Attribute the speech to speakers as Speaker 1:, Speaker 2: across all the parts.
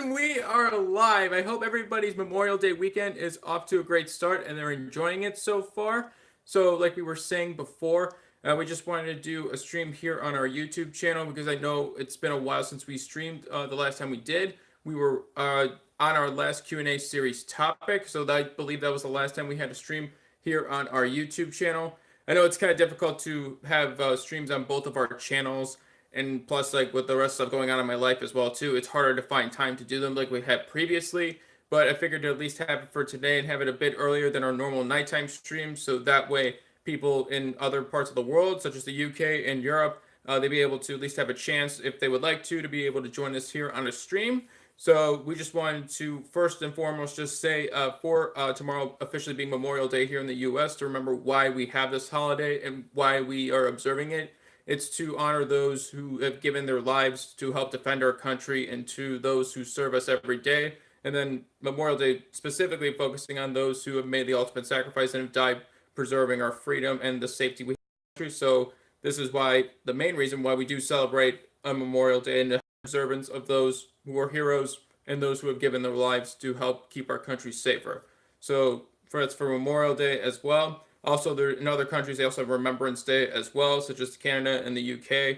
Speaker 1: And we are live. I hope everybody's Memorial Day weekend is off to a great start and they're enjoying it so far. So, like we were saying before, we just wanted to do a stream here on our YouTube channel because I know it's been a while since we streamed. The last time we did, we were on our last Q&A series topic. So I believe that was the last time we had a stream here on our YouTube channel. I know it's kind of difficult to have streams on both of our channels, and plus, like, with the rest of stuff going on in my life as well too, it's harder to find time to do them like we had previously. But I figured to at least have it for today and have it a bit earlier than our normal nighttime stream, so that way people in other parts of the world, such as the UK and Europe, they'd be able to at least have a chance, if they would like to be able to join us here on a stream. So we just wanted to first and foremost just say for tomorrow officially being Memorial Day here in the US, to remember why we have this holiday and why we are observing it. It's to honor those who have given their lives to help defend our country, and to those who serve us every day. And then Memorial Day specifically focusing on those who have made the ultimate sacrifice and have died preserving our freedom and the safety we have. So this is why, the main reason why we do celebrate a Memorial Day, and the observance of those who are heroes and those who have given their lives to help keep our country safer. So that's for Memorial Day as well. Also, there in other countries, they also have Remembrance Day as well, such as Canada and the UK.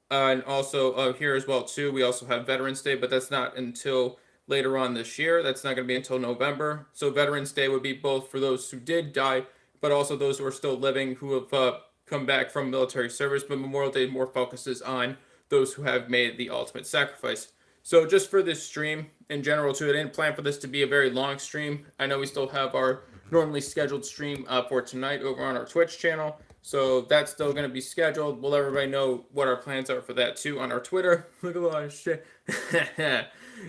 Speaker 1: And also here as well, too, we also have Veterans Day, but that's not until later on this year. That's not going to be until November. So Veterans Day would be both for those who did die, but also those who are still living, who have come back from military service. But Memorial Day more focuses on those who have made the ultimate sacrifice. So just for this stream in general, too, I didn't plan for this to be a very long stream. I know we still have our normally scheduled stream for tonight over on our Twitch channel, so that's still going to be scheduled. We'll let everybody know what our plans are for that too on our Twitter. Look at a lot of shit.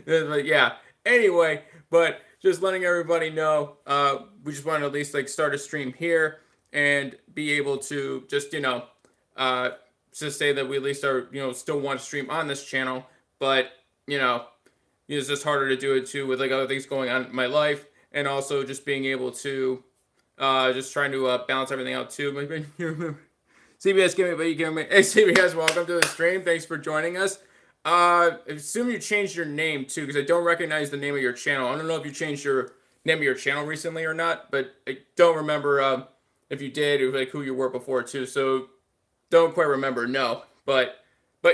Speaker 1: But yeah, anyway, but just letting everybody know, we just want to at least like start a stream here and be able to just just say that we at least are still want to stream on this channel, but it's just harder to do it too with like other things going on in my life. And also just being able to just trying to balance everything out too. CBS, hey CBS, welcome to the stream. Thanks for joining us. I assume you changed your name too, because I don't recognize the name of your channel. I don't know if you changed your name of your channel recently or not, but I don't remember if you did, or like who you were before too. So don't quite remember, no. But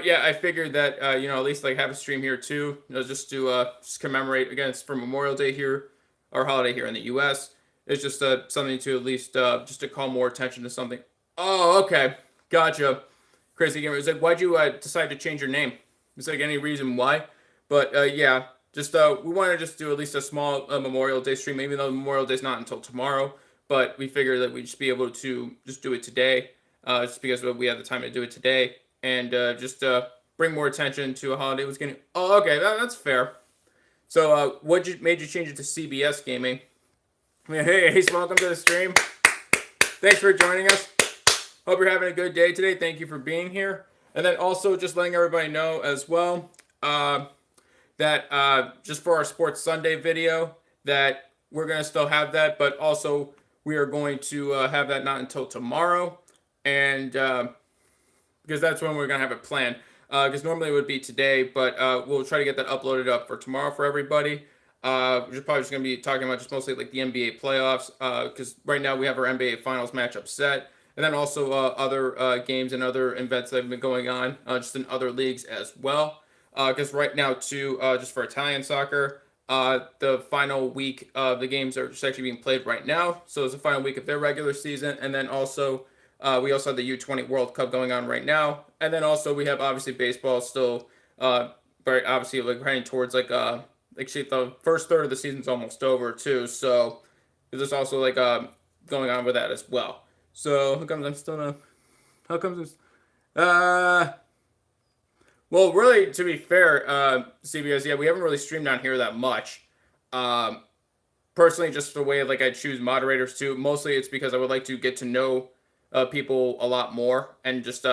Speaker 1: yeah, I figured that at least like have a stream here too, just to just commemorate. Again, it's for Memorial Day here, our holiday here in the U.S. It's just something to at least just to call more attention to something. Oh, okay, gotcha. Crazy Gamer. It's like, why'd you decide to change your name? It's like any reason why? But yeah, just we want to just do at least a small Memorial Day stream, even though Memorial Day's not until tomorrow. But we figured that we'd just be able to just do it today, just because we have the time to do it today, and just bring more attention to a holiday was getting. Oh, okay, that's fair. So, what made you change it to CBS Gaming? Hey, Ace, welcome to the stream. Thanks for joining us. Hope you're having a good day today. Thank you for being here. And then also just letting everybody know as well that just for our Sports Sunday video, that we're going to still have that, but also we are going to have that not until tomorrow, and because that's when we're going to have it planned. Because normally it would be today, but we'll try to get that uploaded up for tomorrow for everybody. We're probably just going to be talking about just mostly like the NBA playoffs, because right now we have our NBA Finals matchup set, and then also other games and other events that have been going on just in other leagues as well. Because right now too, just for Italian soccer, the final week of the games are just actually being played right now. So it's the final week of their regular season, and then also we also have the U20 World Cup going on right now. And then also we have obviously baseball still very obviously like heading towards like actually the first third of the season's almost over too. So there's also like going on with that as well. So how comes I'm still not well, really, to be fair, CBS, yeah, we haven't really streamed on here that much. Personally, just the way like I choose moderators too. Mostly it's because I would like to get to know people a lot more, and just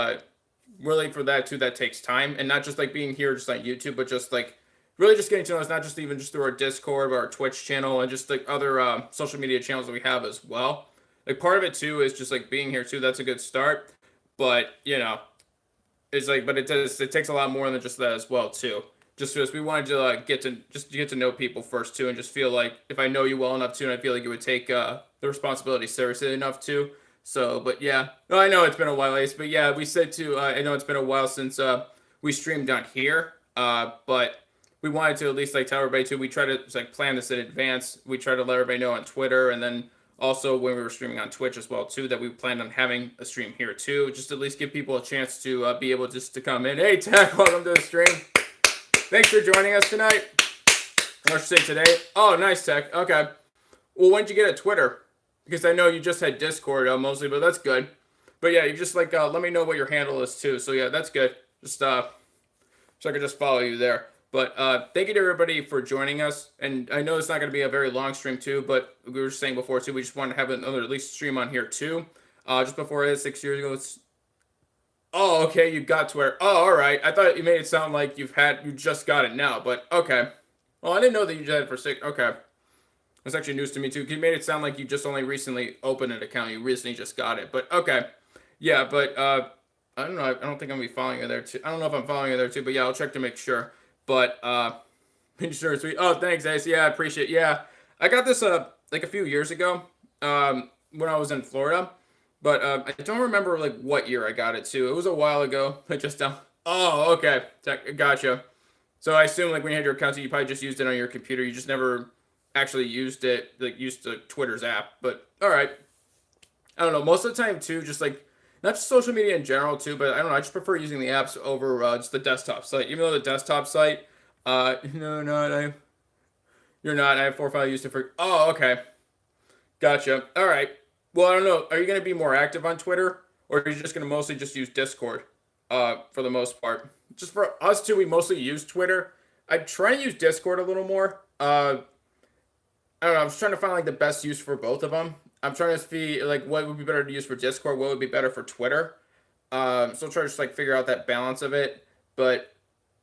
Speaker 1: really for that too, that takes time, and not just like being here just on YouTube, but just like really just getting to know us, not just even just through our Discord or our Twitch channel, and just like other social media channels that we have as well. Like part of it too is just like being here too. That's a good start, but it's like, but it takes a lot more than just that as well too. just because we wanted to get to know people first too, and just feel like if I know you well enough too, and I feel like you would take the responsibility seriously enough too. So, but yeah, no, I know it's been a while, Ace, but yeah, we said too. I know it's been a while since we streamed on here, but we wanted to at least like tell everybody too. We try to like plan this in advance. We try to let everybody know on Twitter, and then also when we were streaming on Twitch as well too, that we planned on having a stream here too, just at least give people a chance to be able just to come in. Hey, Tech, welcome to the stream. Thanks for joining us tonight. Or should say today. Oh, nice, Tech. Okay. Well, when did you get a Twitter? Because I know you just had Discord mostly, but that's good. But yeah, you just like let me know what your handle is too. So yeah, that's good. Just so I can just follow you there. But thank you to everybody for joining us. And I know it's not going to be a very long stream too, but we were saying before too, we just wanted to have another at least stream on here too. Just before it, 6 years ago. Oh, okay, you got Twitter. Oh, all right. I thought you made it sound like you just got it now, but okay. Well, I didn't know that you just had it for 6. Okay. That's actually news to me too. You made it sound like you just only recently opened an account. You recently just got it, but okay. Yeah, but I don't know. I don't think I'm gonna be following you there too. I don't know if I'm following you there too, but yeah, I'll check to make sure. But sure, sweet. Oh, thanks, Ace. Yeah, I appreciate it. Yeah, I got this like a few years ago when I was in Florida, but I don't remember like what year I got it too. It was a while ago. I just Oh, okay. Gotcha. So I assume like when you had your account, you probably just used it on your computer. You just never actually used it, like used the Twitter's app. But all right. I don't know. Most of the time too, just like not just social media in general too, but I don't know. I just prefer using the apps over just the desktop site. Even though the desktop site, no, you're not. I have 4 files used it for. Oh, okay, gotcha. All right. Well, I don't know. Are you gonna be more active on Twitter, or are you just gonna mostly just use Discord? For the most part, just for us two, we mostly use Twitter. I try to use Discord a little more. I don't know. I'm just trying to find like the best use for both of them. I'm trying to see like what would be better to use for Discord, what would be better for Twitter. So I'll try to just like figure out that balance of it. But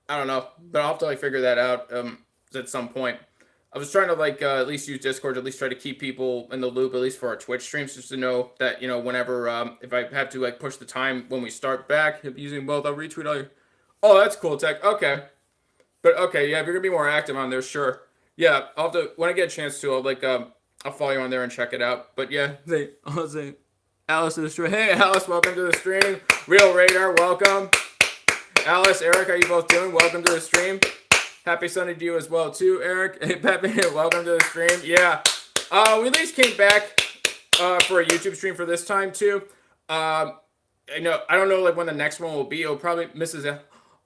Speaker 1: I don't know. But I'll have to like figure that out at some point. I was trying to like at least use Discord, at least try to keep people in the loop, at least for our Twitch streams, just to know that whenever if I have to like push the time when we start back using both, I'll retweet all your. Oh, that's cool, Tech. Okay, but okay, yeah, if you're gonna be more active on there, sure. Yeah, I'll have to when I get a chance to. I'll follow you on there and check it out. But yeah, I'll say Alice to the stream. Hey, Alice, welcome to the stream. Real Radar, welcome. Alice, Eric, how you both doing? Welcome to the stream. Happy Sunday to you as well too, Eric. Hey, Pepe, welcome to the stream. Yeah, we at least came back for a YouTube stream for this time too. I don't know like when the next one will be. It'll probably Mrs.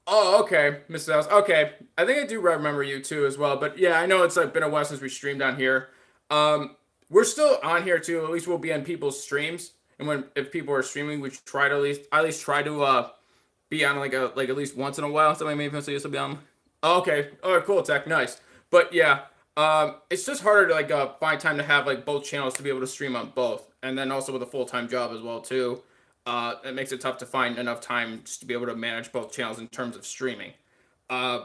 Speaker 1: Oh, okay, Mrs. House. Okay, I think I do remember you too as well. But yeah, I know it's like been a while since we streamed on here. We're still on here too. At least we'll be on people's streams, and if people are streaming, we try to at least try to be on like at least once in a while. Somebody maybe used to be on. Oh, okay. All right, cool, Tech. Nice. But yeah, it's just harder to like find time to have like both channels to be able to stream on both, and then also with a full-time job as well too. It makes it tough to find enough time just to be able to manage both channels in terms of streaming. I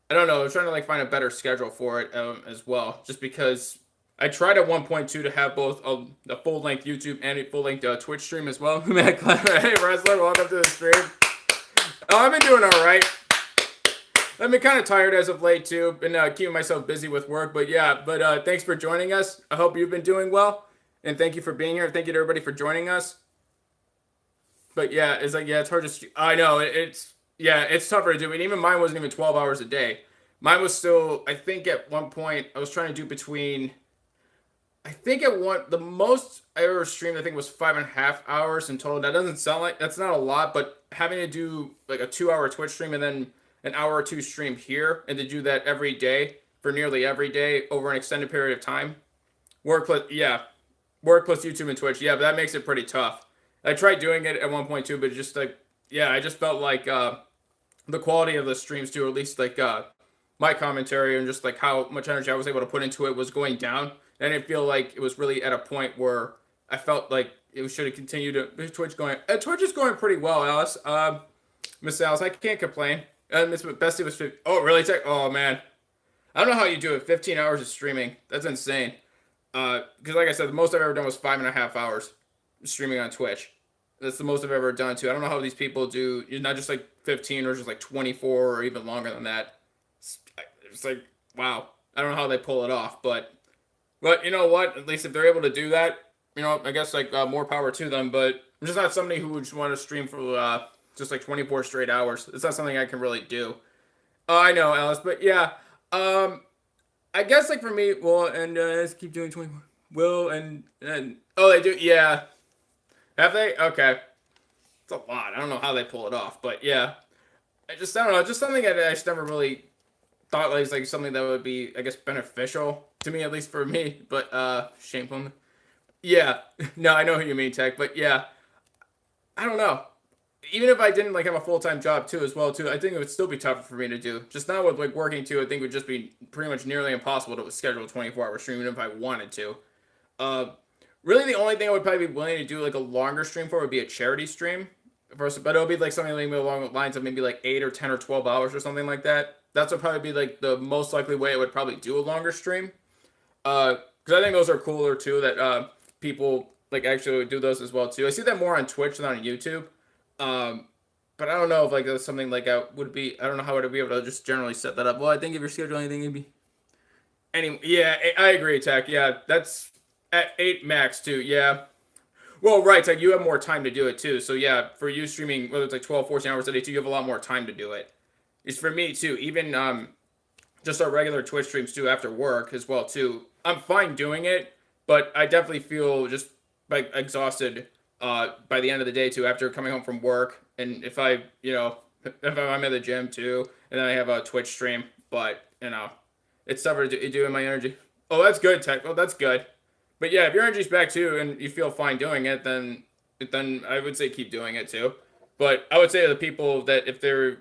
Speaker 1: don't know. I'm trying to like find a better schedule for it as well, just because I tried at 1.2 to have both a full-length YouTube and a full-length Twitch stream as well. Hey, Wrestler, welcome to the stream. Oh, I've been doing all right. I've been kind of tired as of late too. Been keeping myself busy with work, but yeah. But thanks for joining us. I hope you've been doing well, and thank you for being here. Thank you to everybody for joining us. But yeah, it's like it's hard to. I know it's tougher to do. And even mine wasn't even 12 hours a day. Mine was still. I think at one point I was trying to do between. I think the most I ever streamed I think was 5.5 hours in total. That doesn't sound like that's not a lot, but having to do like a 2-hour Twitch stream and then an hour or two stream here, and to do that every day for nearly every day over an extended period of time. Work plus YouTube and Twitch. Yeah, but that makes it pretty tough. I tried doing it at 1.2, but just like I just felt like the quality of the streams too, or at least like my commentary and just like how much energy I was able to put into it was going down. And I didn't feel like it was really at a point where I felt like it should have continued to Twitch going. Twitch is going pretty well, Alice. Miss Alice, I can't complain. Miss Bestie was 50. Oh, really? Oh, man. I don't know how you do it. 15 hours of streaming. That's insane. Because like I said, the most I've ever done was 5.5 hours streaming on Twitch. That's the most I've ever done too. I don't know how these people do. You're not just like 15 or just like 24 or even longer than that. It's like wow. I don't know how they pull it off, but you know what? At least if they're able to do that, I guess like more power to them. But I'm just not somebody who would just want to stream for just like 24 straight hours. It's not something I can really do. I know, Alice, but yeah. I guess like for me, well, and let's keep doing 24. Will and oh, they do, yeah. Have they? Okay, it's a lot. I don't know how they pull it off, but yeah. I don't know. Just something that I just never really thought was like something that would be, I guess, beneficial to me, at least for me. But shameful. Yeah. No, I know who you mean, Tech. But yeah, I don't know. Even if I didn't like have a full-time job too as well too, I think it would still be tougher for me to do. Just not with like working too, I think it would just be pretty much nearly impossible to schedule a 24-hour stream even if I wanted to. Uh, Really the only thing I would probably be willing to do like a longer stream for would be a charity stream. First, but it would be like something like along the lines of maybe like 8 or 10 or 12 hours or something like that. That's would probably be like the most likely way I would probably do a longer stream. Because I think those are cooler too. That people like actually do those as well too. I see that more on Twitch than on YouTube. But I don't know if like that's something like I would be. I don't know how I would be able to just generally set that up. Well, I think if you're scheduling anything, it'd be. Anyway, yeah, I agree, Tech. Yeah, that's at 8 max too. Yeah. Well, right, it's like you have more time to do it too. So yeah, for you streaming, whether it's like 12, 14 hours a day too, you have a lot more time to do it. It's for me too. Even just our regular Twitch streams too after work as well too. I'm fine doing it, but I definitely feel just like exhausted by the end of the day too after coming home from work. And if if I'm at the gym too, and then I have a Twitch stream, but it's tougher to do in my energy. Oh, that's good, Tech. Oh, that's good. But yeah, if your energy's back too and you feel fine doing it, then I would say keep doing it too. But I would say to the people that if they're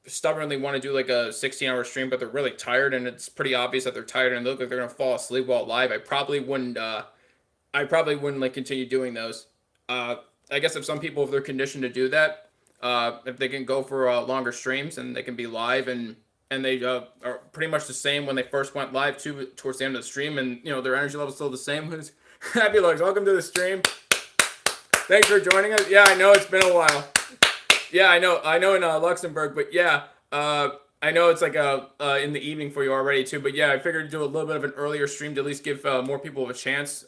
Speaker 1: stubbornly want to do like a 16-hour stream, but they're really tired and it's pretty obvious that they're tired and they look like they're gonna fall asleep while live, I probably wouldn't. Like continue doing those. I guess if some people, if they're conditioned to do that, if they can go for longer streams and they can be live and they are pretty much the same when they first went live towards the end of the stream, and their energy level is still the same. Happy Lugs, welcome to the stream. Thanks for joining us. Yeah, I know it's been a while. Yeah, I know in Luxembourg, but yeah, I know it's like in the evening for you already too. But yeah, I figured to do a little bit of an earlier stream to at least give more people a chance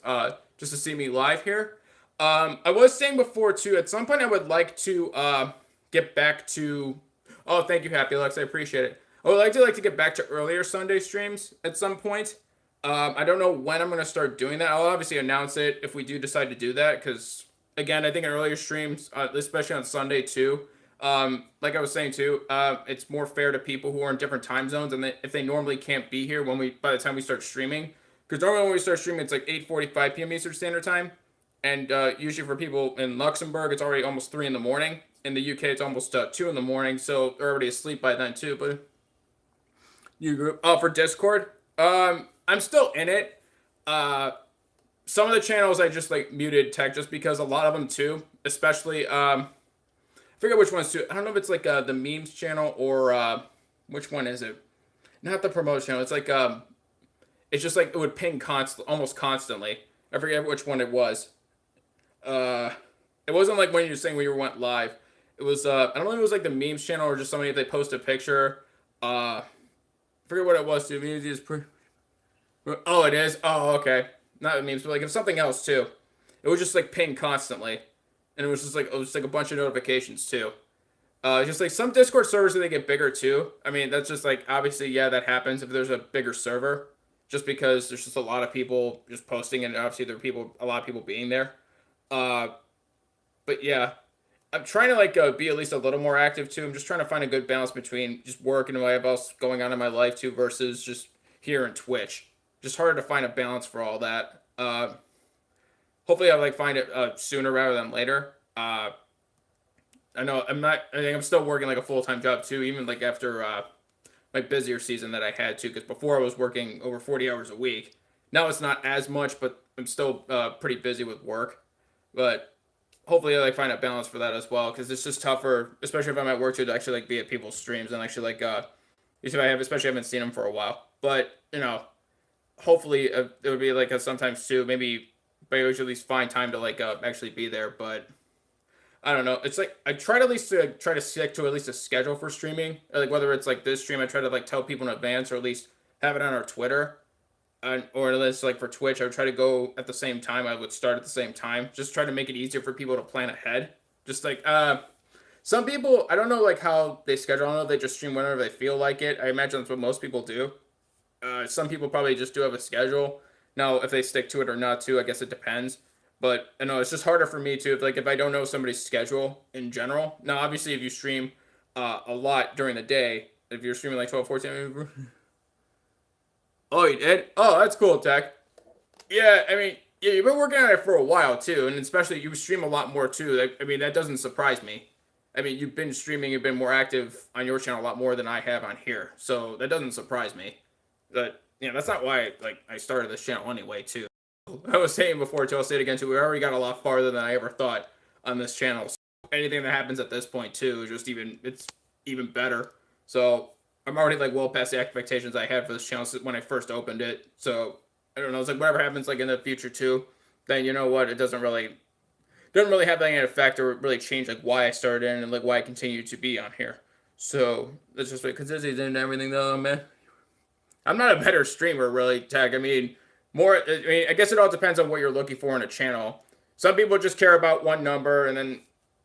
Speaker 1: just to see me live here. I was saying before too, at some point I would like to get back to. Oh, thank you, Happy Lux. I appreciate it. I would like to get back to earlier Sunday streams at some point. I don't know when I'm going to start doing that. I'll obviously announce it if we do decide to do that, because again, I think in earlier streams, especially on Sunday too, like I was saying too, it's more fair to people who are in different time zones, and if they normally can't be here by the time we start streaming, because normally when we start streaming, it's like 8:45 p.m. Eastern Standard Time, and usually for people in Luxembourg, it's already almost 3 in the morning. In the UK, it's almost 2 in the morning, so they're already asleep by then too. But you group for Discord, I'm still in it. Some of the channels I just like muted Tech just because a lot of them too, especially I forget which ones too. I don't know if it's like the memes channel or which one is it? Not the promote channel. It's like it's just like it would ping almost constantly. I forget which one it was. It wasn't like when you were saying when you went live. It was I don't know if it was like the memes channel or just somebody if they post a picture. I forget what it was too. Maybe it's oh, it is. Oh, okay. Not the memes, but like it's something else too. It was just like ping constantly, and it was just like a bunch of notifications too. Just like some Discord servers they get bigger too. I mean, that's just like obviously yeah that happens if there's a bigger server, just because there's just a lot of people just posting and obviously there are a lot of people being there. But yeah, I'm trying to like be at least a little more active too. I'm just trying to find a good balance between just work and what else going on in my life too versus just here in Twitch. Just harder to find a balance for all that. Hopefully I'll like find it sooner rather than later. I know I think I'm still working like a full-time job too, even like after my busier season that I had too, because before I was working over 40 hours a week. Now it's not as much, but I'm still pretty busy with work. But hopefully I like find a balance for that as well, because it's just tougher, especially if I'm at work too, to actually like be at people's streams and actually like especially I haven't seen them for a while. But hopefully it would be like sometimes too, maybe I should at least find time to like actually be there. But I don't know. It's like I try to at least try to stick to at least a schedule for streaming. Like whether it's like this stream, I try to like tell people in advance, or at least have it on our Twitter, or at least like for Twitch, I would try to go at the same time. I would start at the same time. Just try to make it easier for people to plan ahead. Just like some people, I don't know like how they schedule. I don't know if they just stream whenever they feel like it. I imagine that's what most people do. Some people probably just do have a schedule. Now, if they stick to it or not, too, I guess it depends. But I know it's just harder for me to if I don't know somebody's schedule in general. Now, obviously, if you stream a lot during the day, if you're streaming like 12, 14. Oh, you did? Oh, that's cool, Tech. Yeah, I mean, yeah, you've been working on it for a while too, and especially you stream a lot more too. I mean, that doesn't surprise me. I mean, you've been streaming, you've been more active on your channel a lot more than I have on here, so that doesn't surprise me. But yeah, that's not why I started this channel anyway too. I was saying before too, I'll say it again too. We already got a lot farther than I ever thought on this channel. So anything that happens at this point too is just it's even better. So I'm already like well past the expectations I had for this channel when I first opened it. So I don't know. It's like whatever happens like in the future too, then you know what? It doesn't really have any effect or really change like why I started and like why I continue to be on here. So that's just like consistency and everything though, man. I'm not a better streamer, really, Tag. I mean, I guess it all depends on what you're looking for in a channel. Some people just care about one number and then,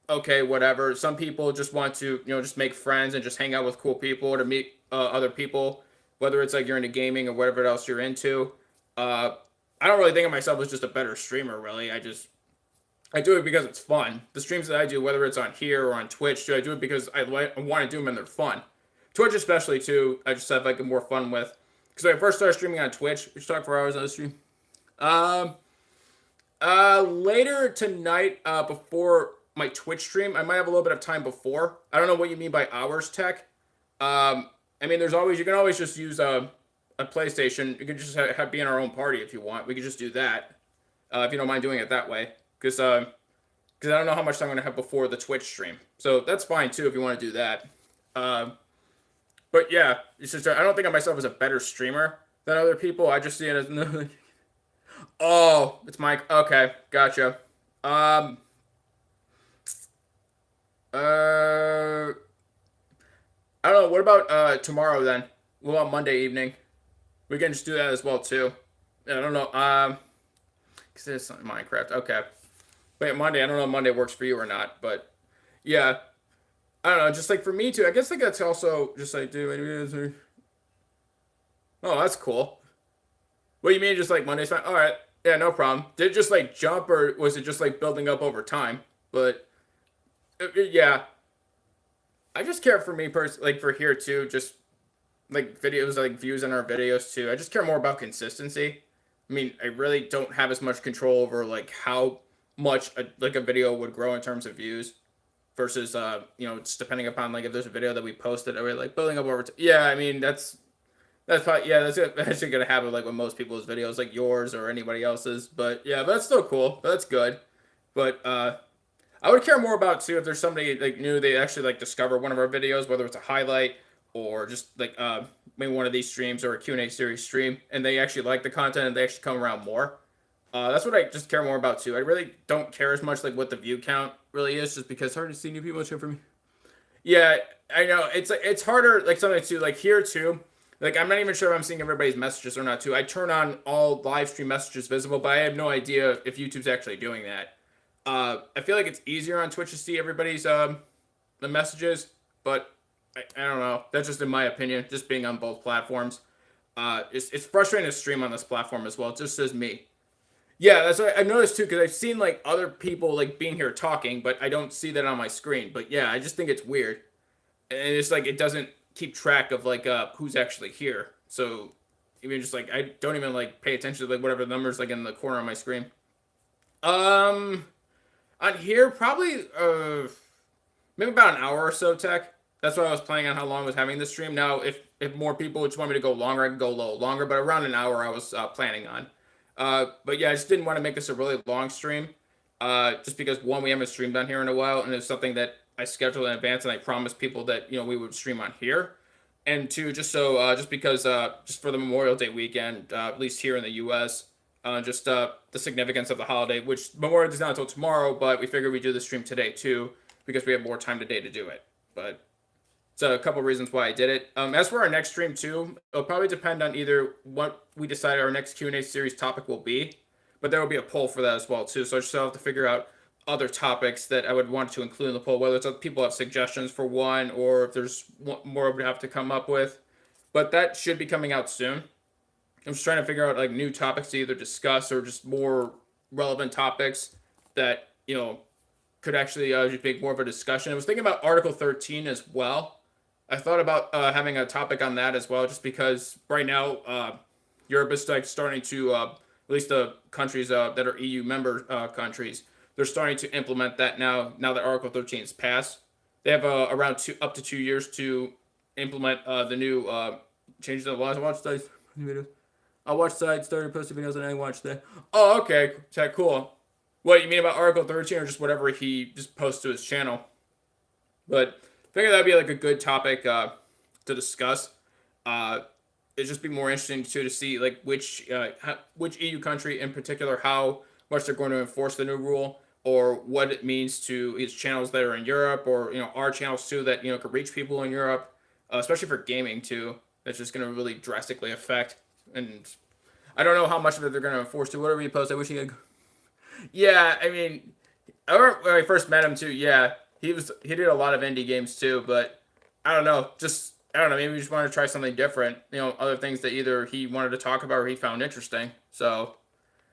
Speaker 1: okay, whatever. Some people just want to, just make friends and just hang out with cool people or to meet other people, whether it's like you're into gaming or whatever else you're into. I don't really think of myself as just a better streamer, really. I do it because it's fun. The streams that I do, whether it's on here or on Twitch, I do it because I want to do them and they're fun. Twitch especially, too, I just have like more fun with. Because when I first started streaming on Twitch, we should talk for hours on the stream. Later tonight, before my Twitch stream, I might have a little bit of time before. I don't know what you mean by hours, Tech. I mean, you can always just use a PlayStation. You can just be in our own party if you want. We could just do that, if you don't mind doing it that way. Because I don't know how much time I'm going to have before the Twitch stream. So that's fine, too, if you want to do that. But yeah, it's just I don't think of myself as a better streamer than other people. I just see it as oh, it's Mike. Okay, gotcha. I don't know. What about tomorrow then? What about Monday evening? We can just do that as well too. I don't know. Cause it's Minecraft. Okay. Wait, Monday. I don't know if Monday works for you or not, but yeah. I don't know, just like for me too. I guess like that's also just like do. Oh, that's cool. What do you mean, just like Monday's fine? All right, yeah, no problem. Did it just like jump, or was it just like building up over time? But yeah, I just care for me personally, like for here too. Just like videos, like views on our videos too. I just care more about consistency. I mean, I really don't have as much control over like how much a video would grow in terms of views versus it's depending upon like if there's a video that we posted or like building up over yeah, I mean that's probably that's actually gonna happen like with most people's videos, like yours or anybody else's. But yeah, but that's still cool. That's good. But I would care more about too if there's somebody like new they actually like discover one of our videos, whether it's a highlight or just like maybe one of these streams or a Q&A series stream, and they actually like the content and they actually come around more. That's what I just care more about too. I really don't care as much like what the view count really is, just because it's hard to see new people show for me. Yeah, I know it's harder like something too like here too. Like I'm not even sure if I'm seeing everybody's messages or not too. I turn on all live stream messages visible, but I have no idea if YouTube's actually doing that. I feel like it's easier on Twitch to see everybody's the messages, but I don't know. That's just in my opinion, just being on both platforms. It's frustrating to stream on this platform as well. It just says me. Yeah, that's what I've noticed too, because I've seen like other people like being here talking, but I don't see that on my screen. But yeah, I just think it's weird, and it's like it doesn't keep track of like who's actually here. So even just like I don't even like pay attention to like whatever the numbers like in the corner of my screen. On here probably maybe about an hour or so, Tech. That's what I was planning on how long I was having this stream. Now if more people just want me to go longer, I can go a little longer, but around an hour I was planning on. But yeah, I just didn't want to make this a really long stream. Just because one, we haven't streamed on here in a while, and it's something that I scheduled in advance, and I promised people that we would stream on here. And two, just because just for the Memorial Day weekend, at least here in the U.S., just the significance of the holiday, which Memorial Day is not until tomorrow, but we figured we'd do the stream today too because we have more time today to do it. But it's a couple reasons why I did it. As for our next stream too, it'll probably depend on either what we decide our next Q&A series topic will be, but there will be a poll for that as well too. So I just have to figure out other topics that I would want to include in the poll, whether it's people have suggestions for one or if there's more we have to come up with. But that should be coming out soon. I'm just trying to figure out like new topics to either discuss or just more relevant topics that could actually just make more of a discussion. I was thinking about Article 13 as well. I thought about having a topic on that as well, just because right now Europe is like starting to, at least the countries that are EU member countries, they're starting to implement that now. Now that Article 13 is passed, they have around up to 2 years to implement the new changes in the laws. I watched sites, started posting videos, and I watched that. Oh, okay, cool. What you mean about Article 13 or just whatever he just posts to his channel? But I figure that'd be like a good topic to discuss. It'd just be more interesting too to see like which EU country in particular, how much they're going to enforce the new rule, or what it means to its channels that are in Europe, or our channels too that could reach people in Europe, especially for gaming too. That's just going to really drastically affect. And I don't know how much of it they're going to enforce to. Whatever you post, I wish he had. Yeah, I mean, I remember when I first met him too. Yeah, he did a lot of indie games too, but I don't know. Maybe we just wanted to try something different. Other things that either he wanted to talk about or he found interesting. So,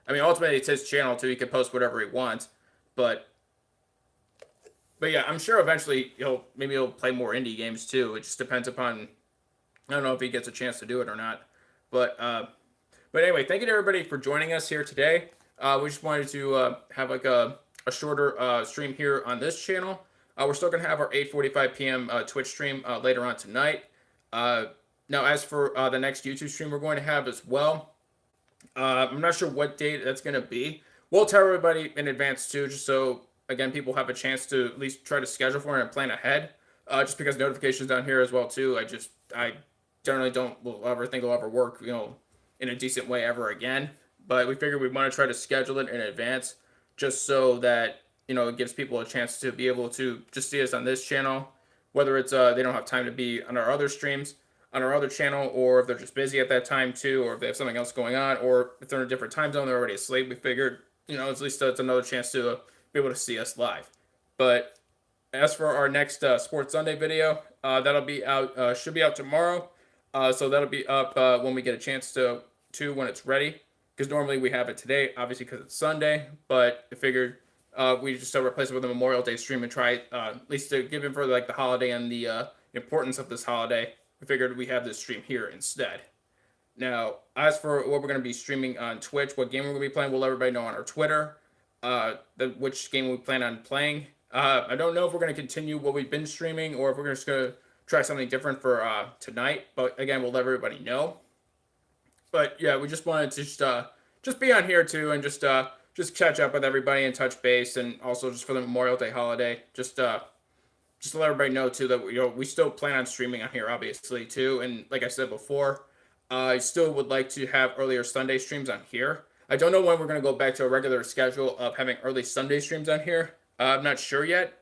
Speaker 1: I mean, ultimately it's his channel too. He can post whatever he wants, but yeah, I'm sure eventually he'll play more indie games too. It just depends upon. I don't know if he gets a chance to do it or not, but anyway, thank you to everybody for joining us here today. We just wanted to have like a shorter stream here on this channel. We're still going to have our 8:45 p.m. Twitch stream later on tonight. Now, as for the next YouTube stream we're going to have as well, I'm not sure what date that's going to be. We'll tell everybody in advance too, just so, again, people have a chance to at least try to schedule for it and plan ahead. Just because notifications down here as well too, I generally don't ever think it'll ever work, in a decent way ever again. But we figured we want to try to schedule it in advance, just so that it gives people a chance to be able to just see us on this channel, whether it's they don't have time to be on our other streams on our other channel, or if they're just busy at that time too, or if they have something else going on, or if they're in a different time zone, they're already asleep. We figured at least it's another chance to be able to see us live. But as for our next Sports Sunday video, that'll be out, should be out tomorrow. So that'll be up when we get a chance to when it's ready. Because normally we have it today, obviously because it's Sunday. But I figured we just replace it with a Memorial Day stream and try at least to give it for like the holiday and the importance of this holiday. We figured we have this stream here instead. Now, as for what we're going to be streaming on Twitch, what game we're going to be playing, we'll let everybody know on our Twitter. Which game we plan on playing. I don't know if we're going to continue what we've been streaming or if we're just going to try something different for tonight. But again, we'll let everybody know. But yeah, we just wanted to just be on here too and just catch up with everybody and touch base, and also just for the Memorial Day holiday, just to let everybody know too that we still plan on streaming on here obviously too. And like I said before, I still would like to have earlier Sunday streams on here. I don't know when we're going to go back to a regular schedule of having early Sunday streams on here. I'm not sure yet.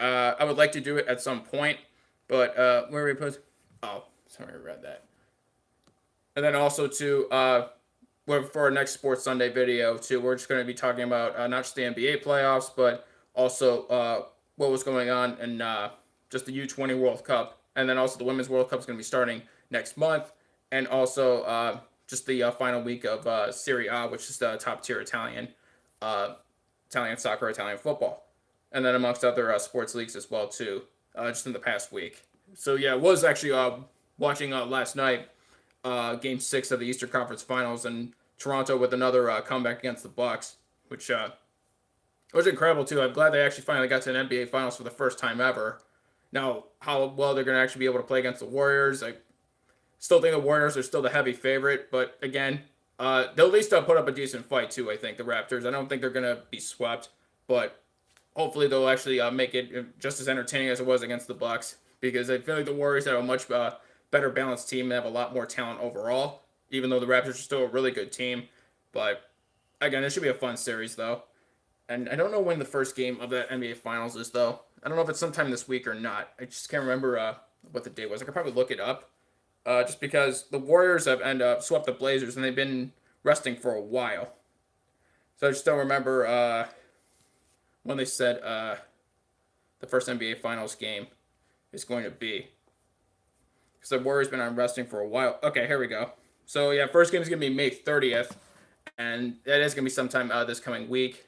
Speaker 1: I would like to do it at some point, but where we put? Oh, sorry, I read that. And then also too, for our next Sports Sunday video too, we're just going to be talking about not just the NBA playoffs, but also what was going on in just the U20 World Cup, and then also the Women's World Cup is going to be starting next month, and also just the final week of Serie A, which is the top tier Italian soccer, Italian football, and then amongst other sports leagues as well too, just in the past week. So yeah, I was actually watching last night Game 6 of the Eastern Conference Finals, and Toronto with another comeback against the Bucks, which was incredible too. I'm glad they actually finally got to an NBA Finals for the first time ever. Now, how well they're going to actually be able to play against the Warriors, I still think the Warriors are still the heavy favorite, but again, they'll at least put up a decent fight too, I think, the Raptors. I don't think they're going to be swept, but hopefully they'll actually make it just as entertaining as it was against the Bucks, because I feel like the Warriors have a much better balanced team and have a lot more talent overall, even though the Raptors are still a really good team. But again, it should be a fun series though. And I don't know when the first game of the NBA Finals is though. I don't know if it's sometime this week or not. I just can't remember what the date was. I could probably look it up. Just because the Warriors have ended up swept the Blazers and they've been resting for a while. So I just don't remember when they said the first NBA Finals game is going to be. Because the Warriors been on resting for a while. Okay, here we go. So yeah, first game is gonna be May 30th, and that is gonna be sometime this coming week.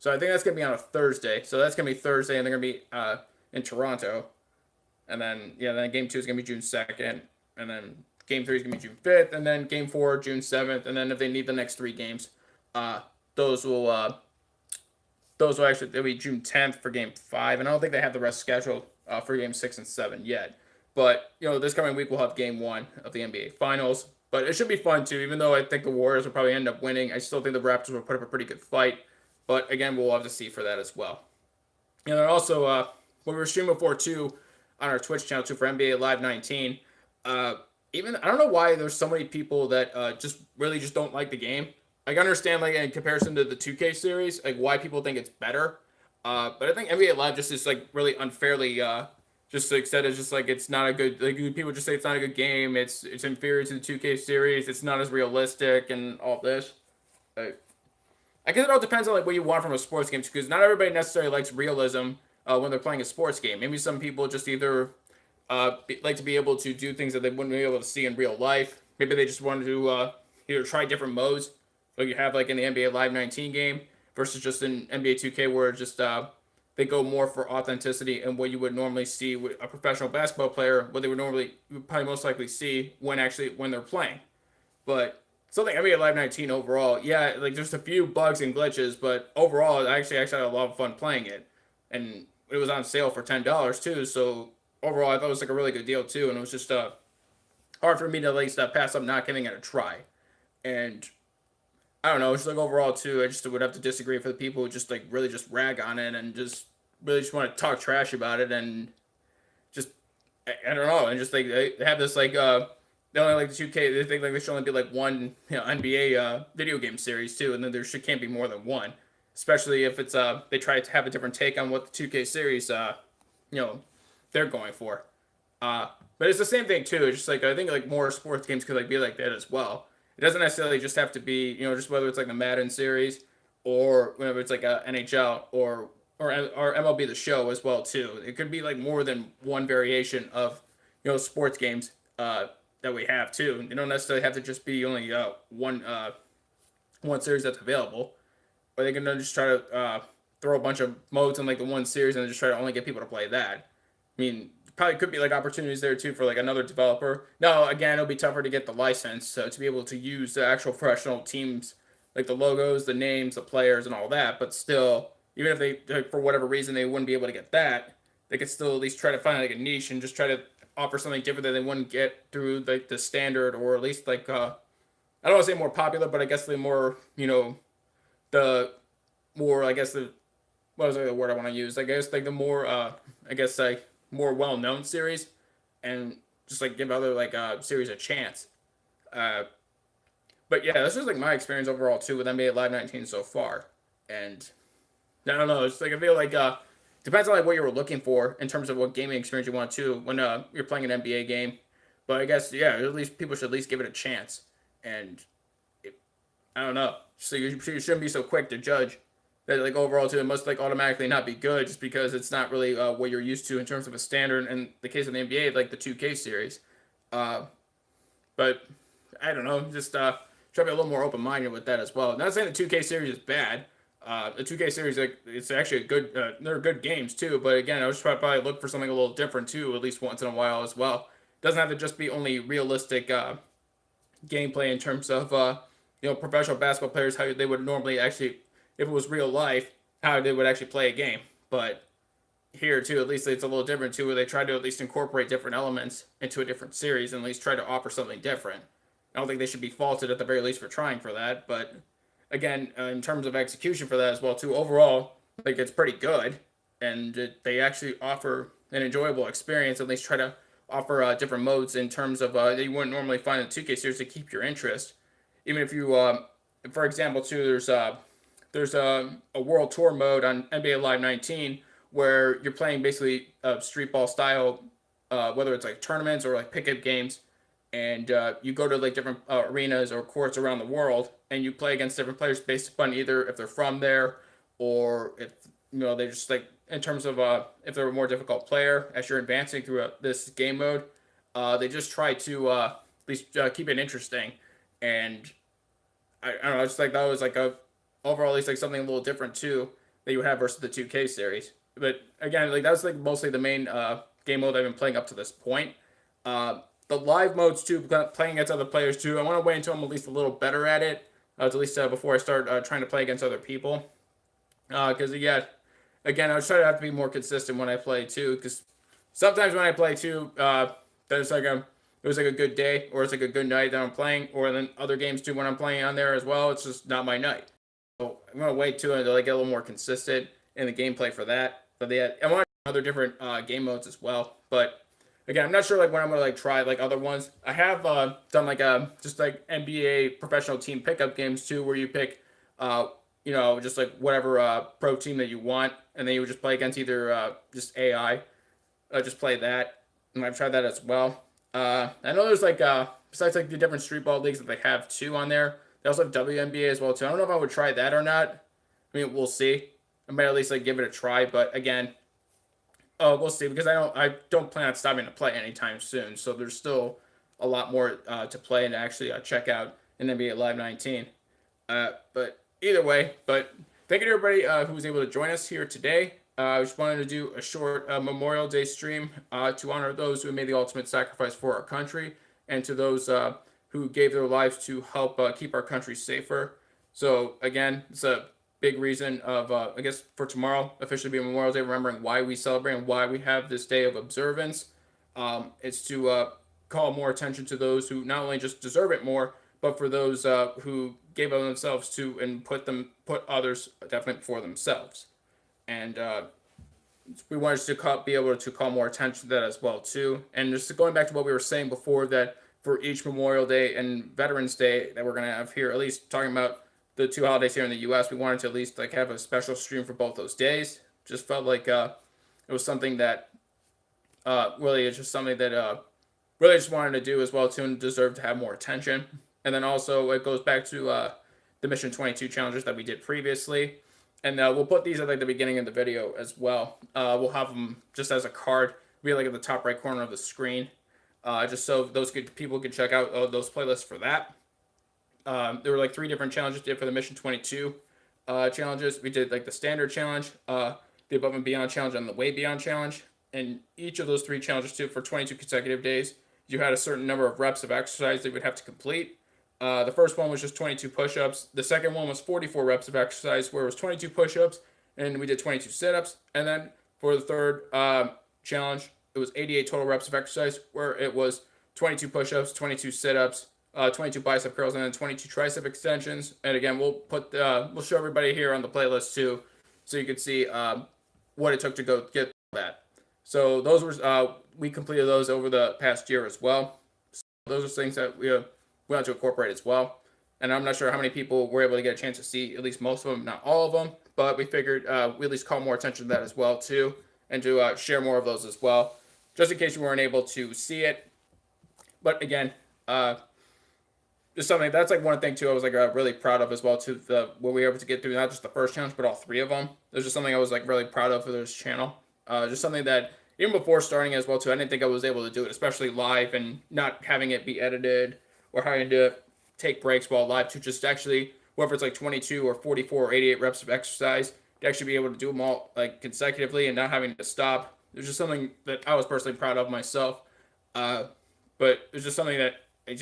Speaker 1: So I think that's gonna be on a Thursday. So that's gonna be Thursday, and they're gonna be in Toronto, and then game 2 is gonna be June 2nd, and then game 3 is gonna be June 5th, and then game 4 June 7th, and then if they need the next 3 games, those will actually they'll be June 10th for game 5, and I don't think they have the rest scheduled for game 6 and 7 yet. But this coming week we'll have game 1 of the NBA Finals. But it should be fun too, even though I think the Warriors will probably end up winning. I still think the Raptors will put up a pretty good fight. But again, we'll have to see for that as well. And then also, when we were streaming before too, on our Twitch channel too for NBA Live 19, even I don't know why there's so many people that just really just don't like the game. I understand like in comparison to the 2K series, like why people think it's better. But I think NBA Live just is like really unfairly just like said it's just like it's not a good like people just say it's not a good game. It's inferior to the 2K series. It's not as realistic and all this. I guess it all depends on like what you want from a sports game because not everybody necessarily likes realism when they're playing a sports game. Maybe some people just either like to be able to do things that they wouldn't be able to see in real life. Maybe they just want to either try different modes, like you have like in the NBA Live 19 game versus just in NBA 2K where just they go more for authenticity and what you would normally see with a professional basketball player, what they would probably most likely see when they're playing. But something NBA Live 19 overall, yeah, like there's a few bugs and glitches, but overall, I actually had a lot of fun playing it, and it was on sale for $10 too. So overall, I thought it was like a really good deal too, and it was just hard for me to at least pass up not giving it a try. And I don't know, just like overall too, I just would have to disagree for the people who just like really just rag on it and just really just want to talk trash about it and just I don't know, and just like they have this like they only like the 2K. They think like there should only be like one NBA video game series too, and then can't be more than one. Especially if it's they try to have a different take on what the 2K series they're going for. But it's the same thing too. It's just like I think like more sports games could like be like that as well. It doesn't necessarily just have to be just whether it's like the Madden series or whenever it's like a NHL or MLB The Show as well too. It could be like more than one variation of sports games that we have too. You don't necessarily have to just be only one series that's available, or they can just try to throw a bunch of modes in like the one series and just try to only get people to play that. I mean, probably could be like opportunities there too for like another developer. No, again, it'll be tougher to get the license to be able to use the actual professional teams, like the logos, the names, the players, and all that. But still, even if they for whatever reason they wouldn't be able to get that, they could still at least try to find like a niche and just try to offer something different that they wouldn't get through like the standard or at least like I don't want to say more popular, but I guess the more the more I guess the what was the word I want to use? I guess like the more I guess like more well known series and just like give other like series a chance. But yeah, that's just like my experience overall too with NBA Live 19 so far. And I don't know, it's like I feel like depends on like what you were looking for in terms of what gaming experience you want to when you're playing an NBA game. But I guess at least people should at least give it a chance. And I don't know, so you shouldn't be so quick to judge that like overall too it must like automatically not be good just because it's not really what you're used to in terms of a standard. In the case of the NBA, like the 2K series. But I don't know, just try to be a little more open minded with that as well. Not saying the 2K series is bad. The 2K series, like, it's actually a good. They're good games too. But again, I was trying to probably look for something a little different too, at least once in a while as well. It doesn't have to just be only realistic gameplay in terms of professional basketball players how they would normally actually, if it was real life, how they would actually play a game. But here too, at least it's a little different too, where they try to at least incorporate different elements into a different series and at least try to offer something different. I don't think they should be faulted at the very least for trying for that, but again, in terms of execution for that as well too, overall, like it's pretty good, and they actually offer an enjoyable experience. At least try to offer different modes in terms of that you wouldn't normally find in the 2K series to keep your interest. Even if you for example, too, there's a world tour mode on NBA Live 19 where you're playing basically street ball style, whether it's like tournaments or like pickup games, and you go to like different arenas or courts around the world, and you play against different players based upon either if they're from there or if they just like in terms of if they're a more difficult player as you're advancing through this game mode. They just try to at least keep it interesting, and I don't know. I just like that was like a overall at least like something a little different too that you would have versus the 2K series. But again, like that's like mostly the main game mode I've been playing up to this point. The live modes too, playing against other players too. I want to wait until I'm at least a little better at it, at least before I start trying to play against other people. Because again, I was trying to have to be more consistent when I play too. Because sometimes when I play too, there's like it was like a good day or it's like a good night that I'm playing, or then other games too when I'm playing on there as well. It's just not my night. So I'm gonna wait too until I get a little more consistent in the gameplay for that. But I want other different game modes as well. But again, I'm not sure like when I'm gonna like try like other ones. I have done like just like NBA professional team pickup games too, where you pick just like whatever pro team that you want, and then you would just play against either just AI. Just play that, and I've tried that as well. I know there's like besides like the different street ball leagues that they have too on there, they also have WNBA as well too. I don't know if I would try that or not. I mean, we'll see. I might at least like give it a try, but again, we'll see because I don't plan on stopping to play anytime soon. So there's still a lot more to play and to actually check out in NBA Live 19. But either way, thank you to everybody who was able to join us here today. I just wanted to do a short Memorial Day stream to honor those who made the ultimate sacrifice for our country, and to those who gave their lives to help keep our country safer. So again, it's a big reason of I guess for tomorrow officially being Memorial Day, remembering why we celebrate and why we have this day of observance. It's to call more attention to those who not only just deserve it more, but for those who gave of themselves to and put others definitely before themselves. And we wanted to be able to call more attention to that as well too. And just going back to what we were saying before, that for each Memorial Day and Veterans Day that we're gonna have here, at least talking about the two holidays here in the U.S., we wanted to at least like have a special stream for both those days. Just felt like it was something that really is just something that really just wanted to do as well too, and deserved to have more attention. And then also it goes back to the Mission 22 challenges that we did previously. And we'll put these at like the beginning of the video as well. We'll have them just as a card, really like at the top right corner of the screen, just so those people can check out those playlists for that. There were like 3 different challenges did for the Mission 22 challenges. We did like the standard challenge, the above and beyond challenge, and the way beyond challenge. And each of those 3 challenges too, for 22 consecutive days, you had a certain number of reps of exercise that you would have to complete. The first one was just 22 push-ups. The second one was 44 reps of exercise, where it was 22 push-ups, and we did 22 sit-ups. And then for the third challenge, it was 88 total reps of exercise, where it was 22 push-ups, 22 sit-ups, 22 bicep curls, and then 22 tricep extensions. And again, we'll show everybody here on the playlist too, so you can see what it took to go get that. So those were we completed those over the past year as well. So those are things that we want to incorporate as well. And I'm not sure how many people were able to get a chance to see at least most of them, not all of them, but we figured we at least call more attention to that as well too, and to share more of those as well, just in case you weren't able to see it. But again, just something that's like one thing too I was like really proud of as well too, when we were able to get through not just the first challenge but all 3 of them. It was just something I was like really proud of for this channel. Just something that even before starting as well too, I didn't think I was able to do it, especially live and not having it be edited or having to take breaks while live, to just actually, whether it's like 22 or 44 or 88 reps of exercise, to actually be able to do them all like consecutively and not having to stop. It was just something that I was personally proud of myself. But it was just something that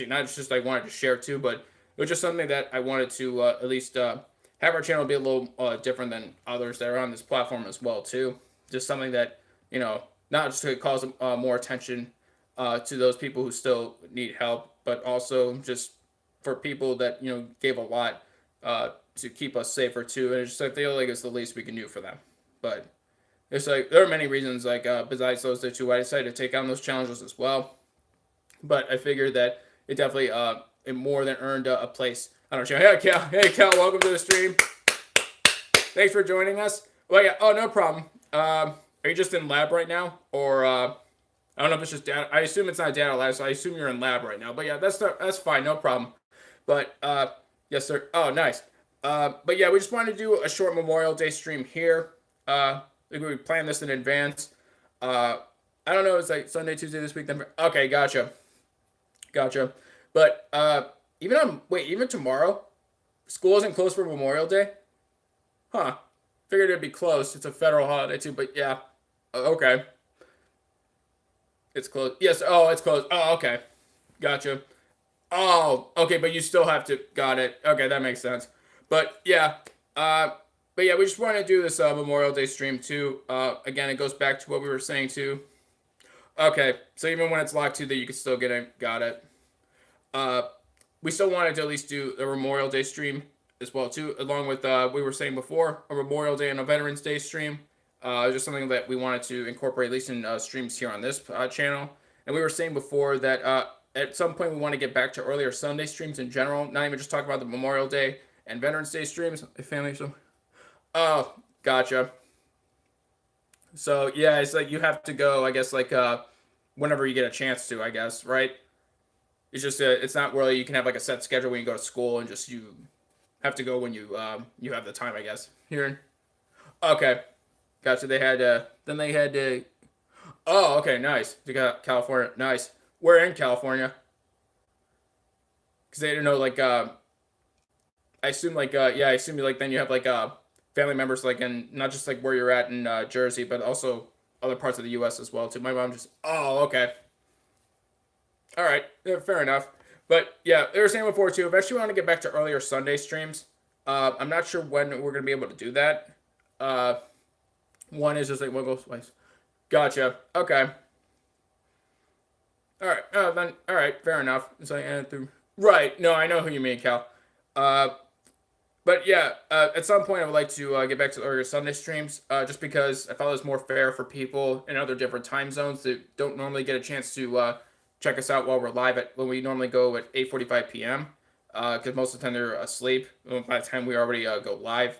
Speaker 1: not just I wanted to share too, but it was just something that I wanted to at least have our channel be a little different than others that are on this platform as well too. Just something that, not just to cause more attention to those people who still need help, but also just for people that gave a lot to keep us safer too. And I feel like it's the least we can do for them. But it's like there are many reasons, like besides those 2, I decided to take on those challenges as well. But I figured that it definitely it more than earned a place. I don't know. Hey Cal, welcome to the stream. Thanks for joining us. Well, yeah. Oh, no problem. Are you just in lab right now, or I don't know if it's just data? I assume it's not data lab, so I assume you're in lab right now. But yeah, that's fine, no problem. But yes, sir. Oh, nice. But yeah, we just wanted to do a short Memorial Day stream here. We planned this in advance. I don't know. It's like Sunday, Tuesday this week. Then okay, gotcha. But even tomorrow, school isn't closed for Memorial Day. Huh. Figured it'd be close. It's a federal holiday too, but yeah. Okay. It's closed. Yes. Oh, it's closed. Oh, okay. Gotcha. Oh, okay, but you still have to. Got it. Okay, that makes sense. But yeah. But yeah, we just want to do this Memorial Day stream too. Again, it goes back to what we were saying too. Okay, so even when it's locked too, that you can still get in. Got it. We still wanted to at least do a Memorial Day stream as well too, along with we were saying before, a Memorial Day and a Veterans Day stream. Just something that we wanted to incorporate at least in streams here on this channel. And we were saying before that at some point we want to get back to earlier Sunday streams in general, not even just talk about the Memorial Day and Veterans Day streams. Family, so oh, gotcha. So yeah, it's like you have to go, I guess, like whenever you get a chance to, I guess, right? It's just it's not really you can have like a set schedule when you go to school and just you have to go when you have the time, I guess. Here. Okay. Gotcha. Then they had to. Oh, okay, nice. They got California. Nice. We're in California. Because they didn't know, like, I assume, like, yeah, I assume, like, then you have, like, family members, like, in not just, like, where you're at in Jersey, but also other parts of the U.S. as well, too. My mom just, oh, okay. All right, yeah, fair enough. But, yeah, they were saying before, too, eventually we want to get back to earlier Sunday streams. I'm not sure when we're going to be able to do that. One is just, like, one goes twice. Gotcha. Okay. All right. Then, all right, fair enough. It's like, right. No, I know who you mean, Cal. But yeah, at some point I would like to get back to earlier Sunday streams, just because I thought it was more fair for people in other different time zones that don't normally get a chance to check us out while we're live when we normally go at 8:45 p.m. Because most of the time they're asleep by the time we already go live.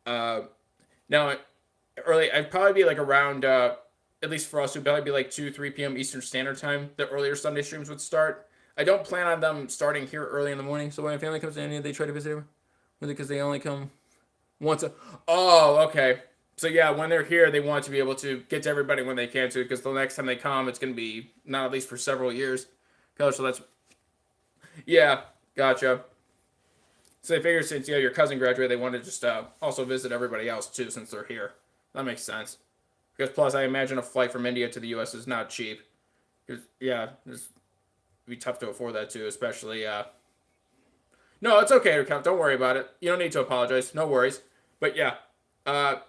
Speaker 1: Now, early, I'd probably be like around, at least for us, it would probably be like 3 p.m. Eastern Standard Time. The earlier Sunday streams would start. I don't plan on them starting here early in the morning. So when my family comes in, they try to visit. Because they only come once oh, okay. So yeah, when they're here, they want to be able to get to everybody when they can too, because the next time they come, it's going to be not at least for several years. So that's, yeah, gotcha. So they figure since your cousin graduated, they want to just also visit everybody else too, since they're here. That makes sense. Because plus, I imagine a flight from India to the U.S. is not cheap. Because yeah, it'd be tough to afford that too, especially. No, it's okay, don't worry about it. You don't need to apologize. No worries. But yeah, what I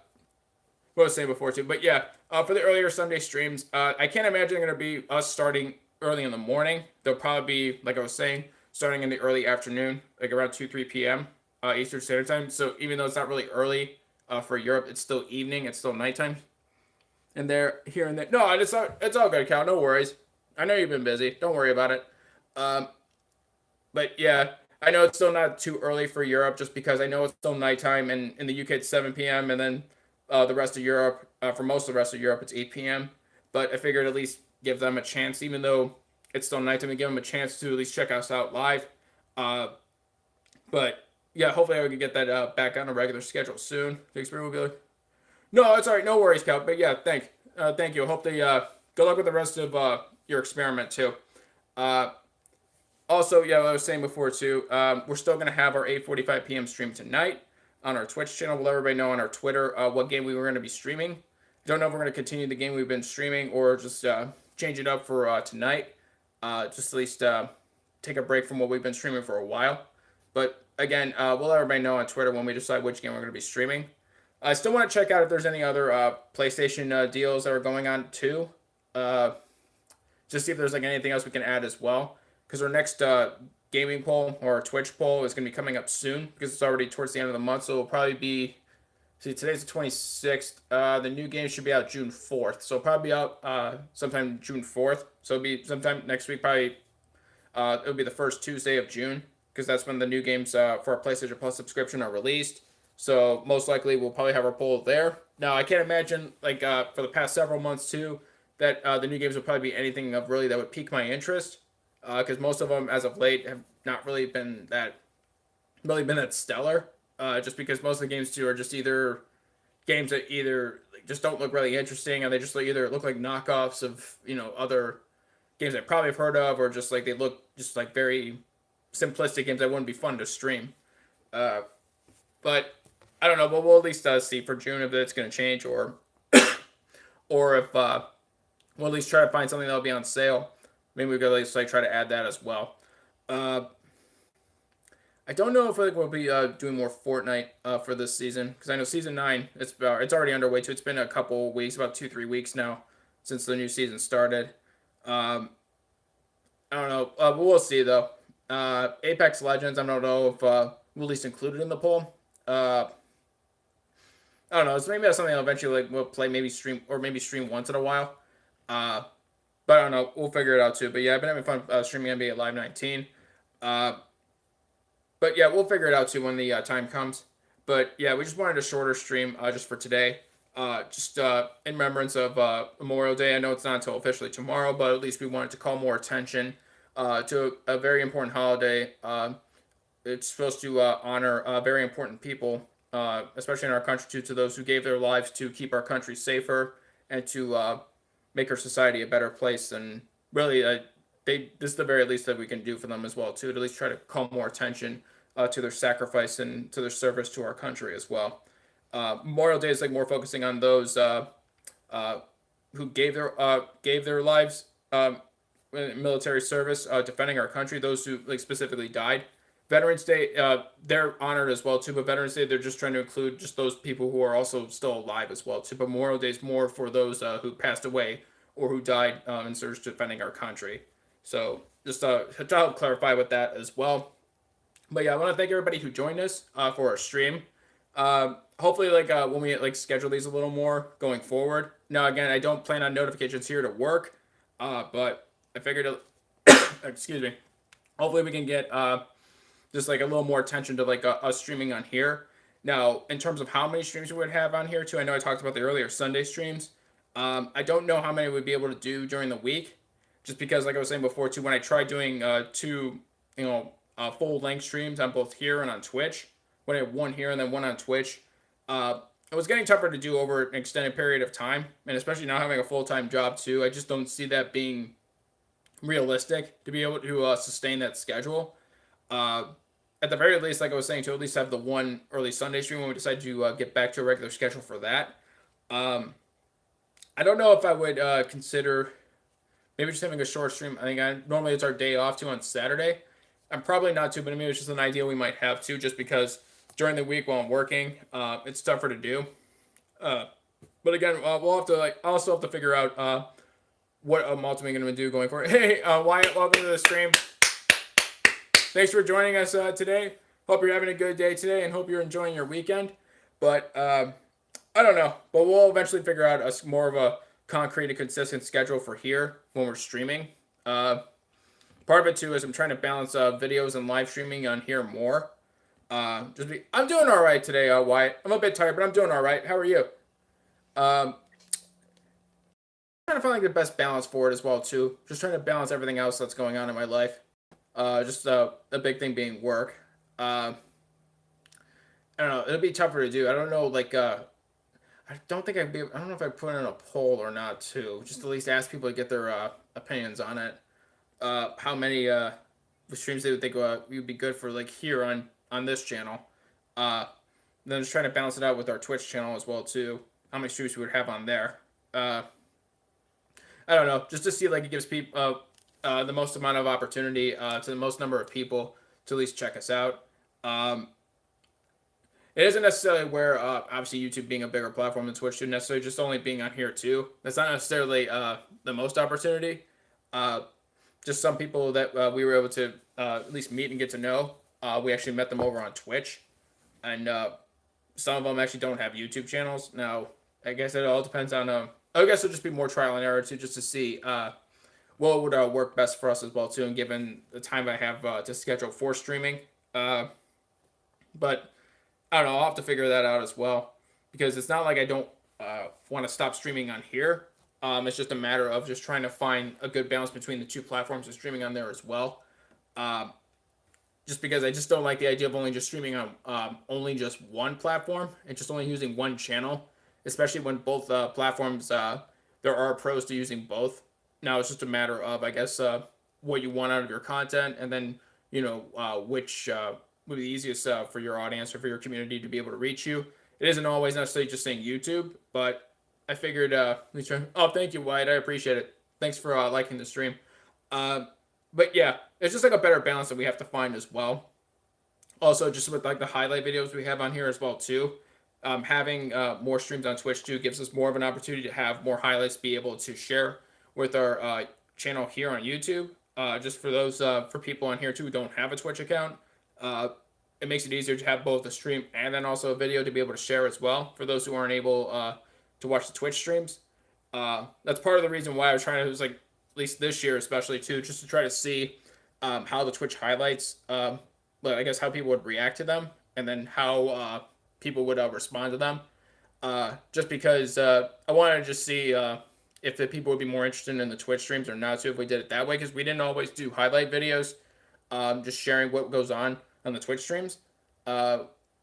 Speaker 1: was saying before too. But yeah, for the earlier Sunday streams, I can't imagine they're going to be us starting early in the morning. They'll probably be, like I was saying, starting in the early afternoon, like around 3 p.m. Eastern Standard Time. So even though it's not really early for Europe, it's still evening. It's still nighttime. And they're here and there. No, it's all good, Cal. No worries. I know you've been busy. Don't worry about it. But yeah. I know it's still not too early for Europe just because I know it's still nighttime, and in the UK it's 7 p.m. and then the rest of Europe, for most of the rest of Europe, it's 8 p.m. But I figured at least give them a chance, even though it's still nighttime, and give them a chance to at least check us out live. But yeah, hopefully I can get that back on a regular schedule soon. The experience will be like, no, it's all right, no worries, Cal. But yeah, thank you. Hope they good luck with the rest of your experiment too. Also, yeah, I was saying before too, we're still going to have our 8:45 p.m. stream tonight on our Twitch channel. We'll let everybody know on our Twitter what game we were going to be streaming. Don't know if we're going to continue the game we've been streaming or just change it up for tonight. Just at least take a break from what we've been streaming for a while. But again, we'll let everybody know on Twitter when we decide which game we're going to be streaming. I still want to check out if there's any other PlayStation deals that are going on too. Just see if there's like anything else we can add as well. Because our next gaming poll or our Twitch poll is going to be coming up soon because it's already towards the end of the month. So it'll probably be, see, today's the 26th. The new game should be out June 4th. So it'll probably be out sometime June 4th. So it'll be sometime next week, probably It'll be the first Tuesday of June because that's when the new games for our PlayStation Plus subscription are released. So most likely we'll probably have our poll there. Now I can't imagine for the past several months too that the new games would probably be anything of really that would pique my interest because most of them as of late have not really been that stellar. Just because most of the games too are just either games that either just don't look really interesting and they just either look like knockoffs of other games I probably have heard of, or just like they look just like very simplistic games that wouldn't be fun to stream. But I don't know, but we'll at least see for June if it's going to change, or if we'll at least try to find something that'll be on sale. Maybe we could at least try to add that as well. I don't know if we'll be doing more Fortnite for this season because I know season 9 it's already underway too. It's been a couple weeks, about 2-3 weeks now since the new season started. I don't know, but we'll see though. Apex Legends, I don't know if we'll at least include it in the poll. I don't know. So maybe that's something I'll eventually we'll play, maybe stream once in a while. But I don't know. We'll figure it out too. But yeah, I've been having fun streaming NBA Live 19. But yeah, we'll figure it out too when the time comes. But yeah, we just wanted a shorter stream just for today. Just in remembrance of Memorial Day. I know it's not until officially tomorrow, but at least we wanted to call more attention to a very important holiday. It's supposed to honor very important people, especially in our country, too, to those who gave their lives to keep our country safer and to make our society a better place. And really, this is the very least that we can do for them as well, too, to at least try to call more attention to their sacrifice and to their service to our country as well. Memorial Day is more focusing on those who gave their lives in military service, defending our country. Those who specifically died. Veterans Day, they're honored as well too. But Veterans Day, they're just trying to include just those people who are also still alive as well too. But Memorial Day is more for those who passed away or who died in service defending our country. So just to help clarify with that as well. But yeah, I want to thank everybody who joined us for our stream. Hopefully, when we schedule these a little more going forward. Now, again, I don't plan on notifications here to work, but I figured, excuse me. Hopefully, we can get just a little more attention to us streaming on here. Now, in terms of how many streams we would have on here too, I know I talked about the earlier Sunday streams. I don't know how many we'd be able to do during the week, just because, like I was saying before too, when I tried doing two, full length streams on both here and on Twitch, when I had one here and then one on Twitch, it was getting tougher to do over an extended period of time, and especially now having a full-time job too, I just don't see that being realistic to be able to sustain that schedule. At the very least, like I was saying, to at least have the one early Sunday stream when we decide to get back to a regular schedule for that. I don't know if I would consider maybe just having a short stream. I think normally it's our day off too on Saturday. I'm probably not too, but maybe it's just an idea we might have too, just because during the week while I'm working, it's tougher to do. But again, we'll have to I'll still have to figure out what I'm ultimately going to do going forward. Hey, Wyatt, welcome to the stream. Thanks for joining us today. Hope you're having a good day today and hope you're enjoying your weekend. But I don't know. But we'll eventually figure out more of a concrete and consistent schedule for here when we're streaming. Part of it too is I'm trying to balance videos and live streaming on here more. I'm doing all right today, Wyatt. I'm a bit tired, but I'm doing all right. How are you? Trying to find the best balance for it as well too. Just trying to balance everything else that's going on in my life. Just a big thing being work. I don't know. It'll be tougher to do. I don't know. I don't think I'd be. I don't know if I put in a poll or not too. Just at least ask people to get their opinions on it. How many streams they would think would be good for here on this channel. Then just trying to balance it out with our Twitch channel as well too. How many streams we would have on there. I don't know. Just to see it gives people the most amount of opportunity to the most number of people to at least check us out. It isn't necessarily where obviously YouTube being a bigger platform than Twitch, necessarily just only being on here too. That's not necessarily the most opportunity. Just some people that we were able to at least meet and get to know. We actually met them over on Twitch, and some of them actually don't have YouTube channels. Now, I guess it all depends on. I guess it'll just be more trial and error too, just to see what would work best for us as well too, and given the time I have to schedule for streaming. But I don't know. I'll have to figure that out as well, because it's not like I don't want to stop streaming on here. It's just a matter of just trying to find a good balance between the two platforms and streaming on there as well. Um, just because I just don't like the idea of only just streaming on only just one platform and just only using one channel, especially when both platforms there are pros to using both. Now it's just a matter of, I guess, what you want out of your content, and then which would be the easiest for your audience or for your community to be able to reach you. It isn't always necessarily just saying YouTube, but I figured at least try. Oh, thank you, White. I appreciate it. Thanks for liking the stream. Uh, but yeah, it's just like a better balance that we have to find as well. Also, just with like the highlight videos we have on here as well too. Having more streams on Twitch too gives us more of an opportunity to have more highlights be able to share with our channel here on YouTube. Just for those for people on here too who don't have a Twitch account, uh, it makes it easier to have both a stream and then also a video to be able to share as well for those who aren't able to watch the Twitch streams. That's part of the reason why I was trying to, was like, at least this year especially too, just to try to see how the Twitch highlights, well, I guess how people would react to them, and then how people would respond to them. Just because I wanted to just see if the people would be more interested in the Twitch streams or not, too, if we did it that way, because we didn't always do highlight videos, just sharing what goes on the Twitch streams. I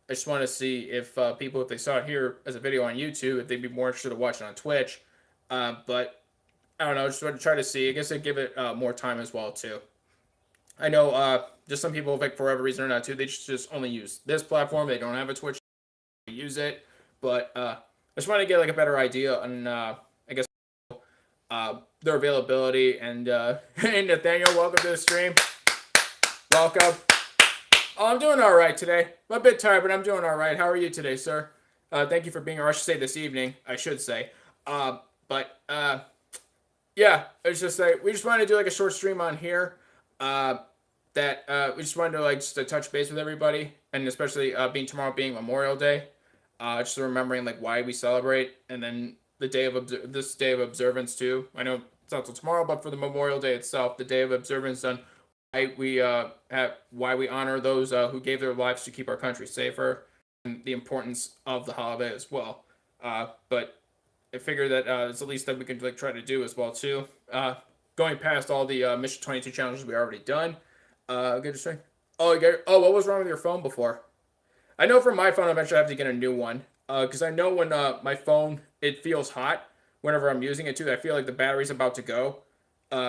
Speaker 1: just want to see if people, if they saw it here as a video on YouTube, if they'd be more interested in watching on Twitch. But I don't know, just want to try to see. I guess I'd give it more time as well too. I know just some people, like, for whatever reason or not too, they just only use this platform. They don't have a Twitch to use it. But I just want to get like a better idea on I guess their availability. And hey, Nathaniel, welcome to the stream. Welcome. Oh, I'm doing all right today. I'm a bit tired, but I'm doing all right. How are you today, sir? Thank you for being here. I should say this evening, I should say. But yeah, it's just like we just wanted to do like a short stream on here. That we just wanted to, like, just to touch base with everybody, and especially being tomorrow being Memorial Day, just remembering like why we celebrate, and then the day of this day of observance too. I know it's not till tomorrow, but for the Memorial Day itself, the day of observance, on why we honor those who gave their lives to keep our country safer, and the importance of the holiday as well. But I figure that it's the least that we can like try to do as well too. Going past all the Mission 22 challenges we already done. Good to say. Oh, what was wrong with your phone before? I know for my phone, eventually I have to get a new one. Because I know when my phone, it feels hot whenever I'm using it too. I feel like the battery's about to go.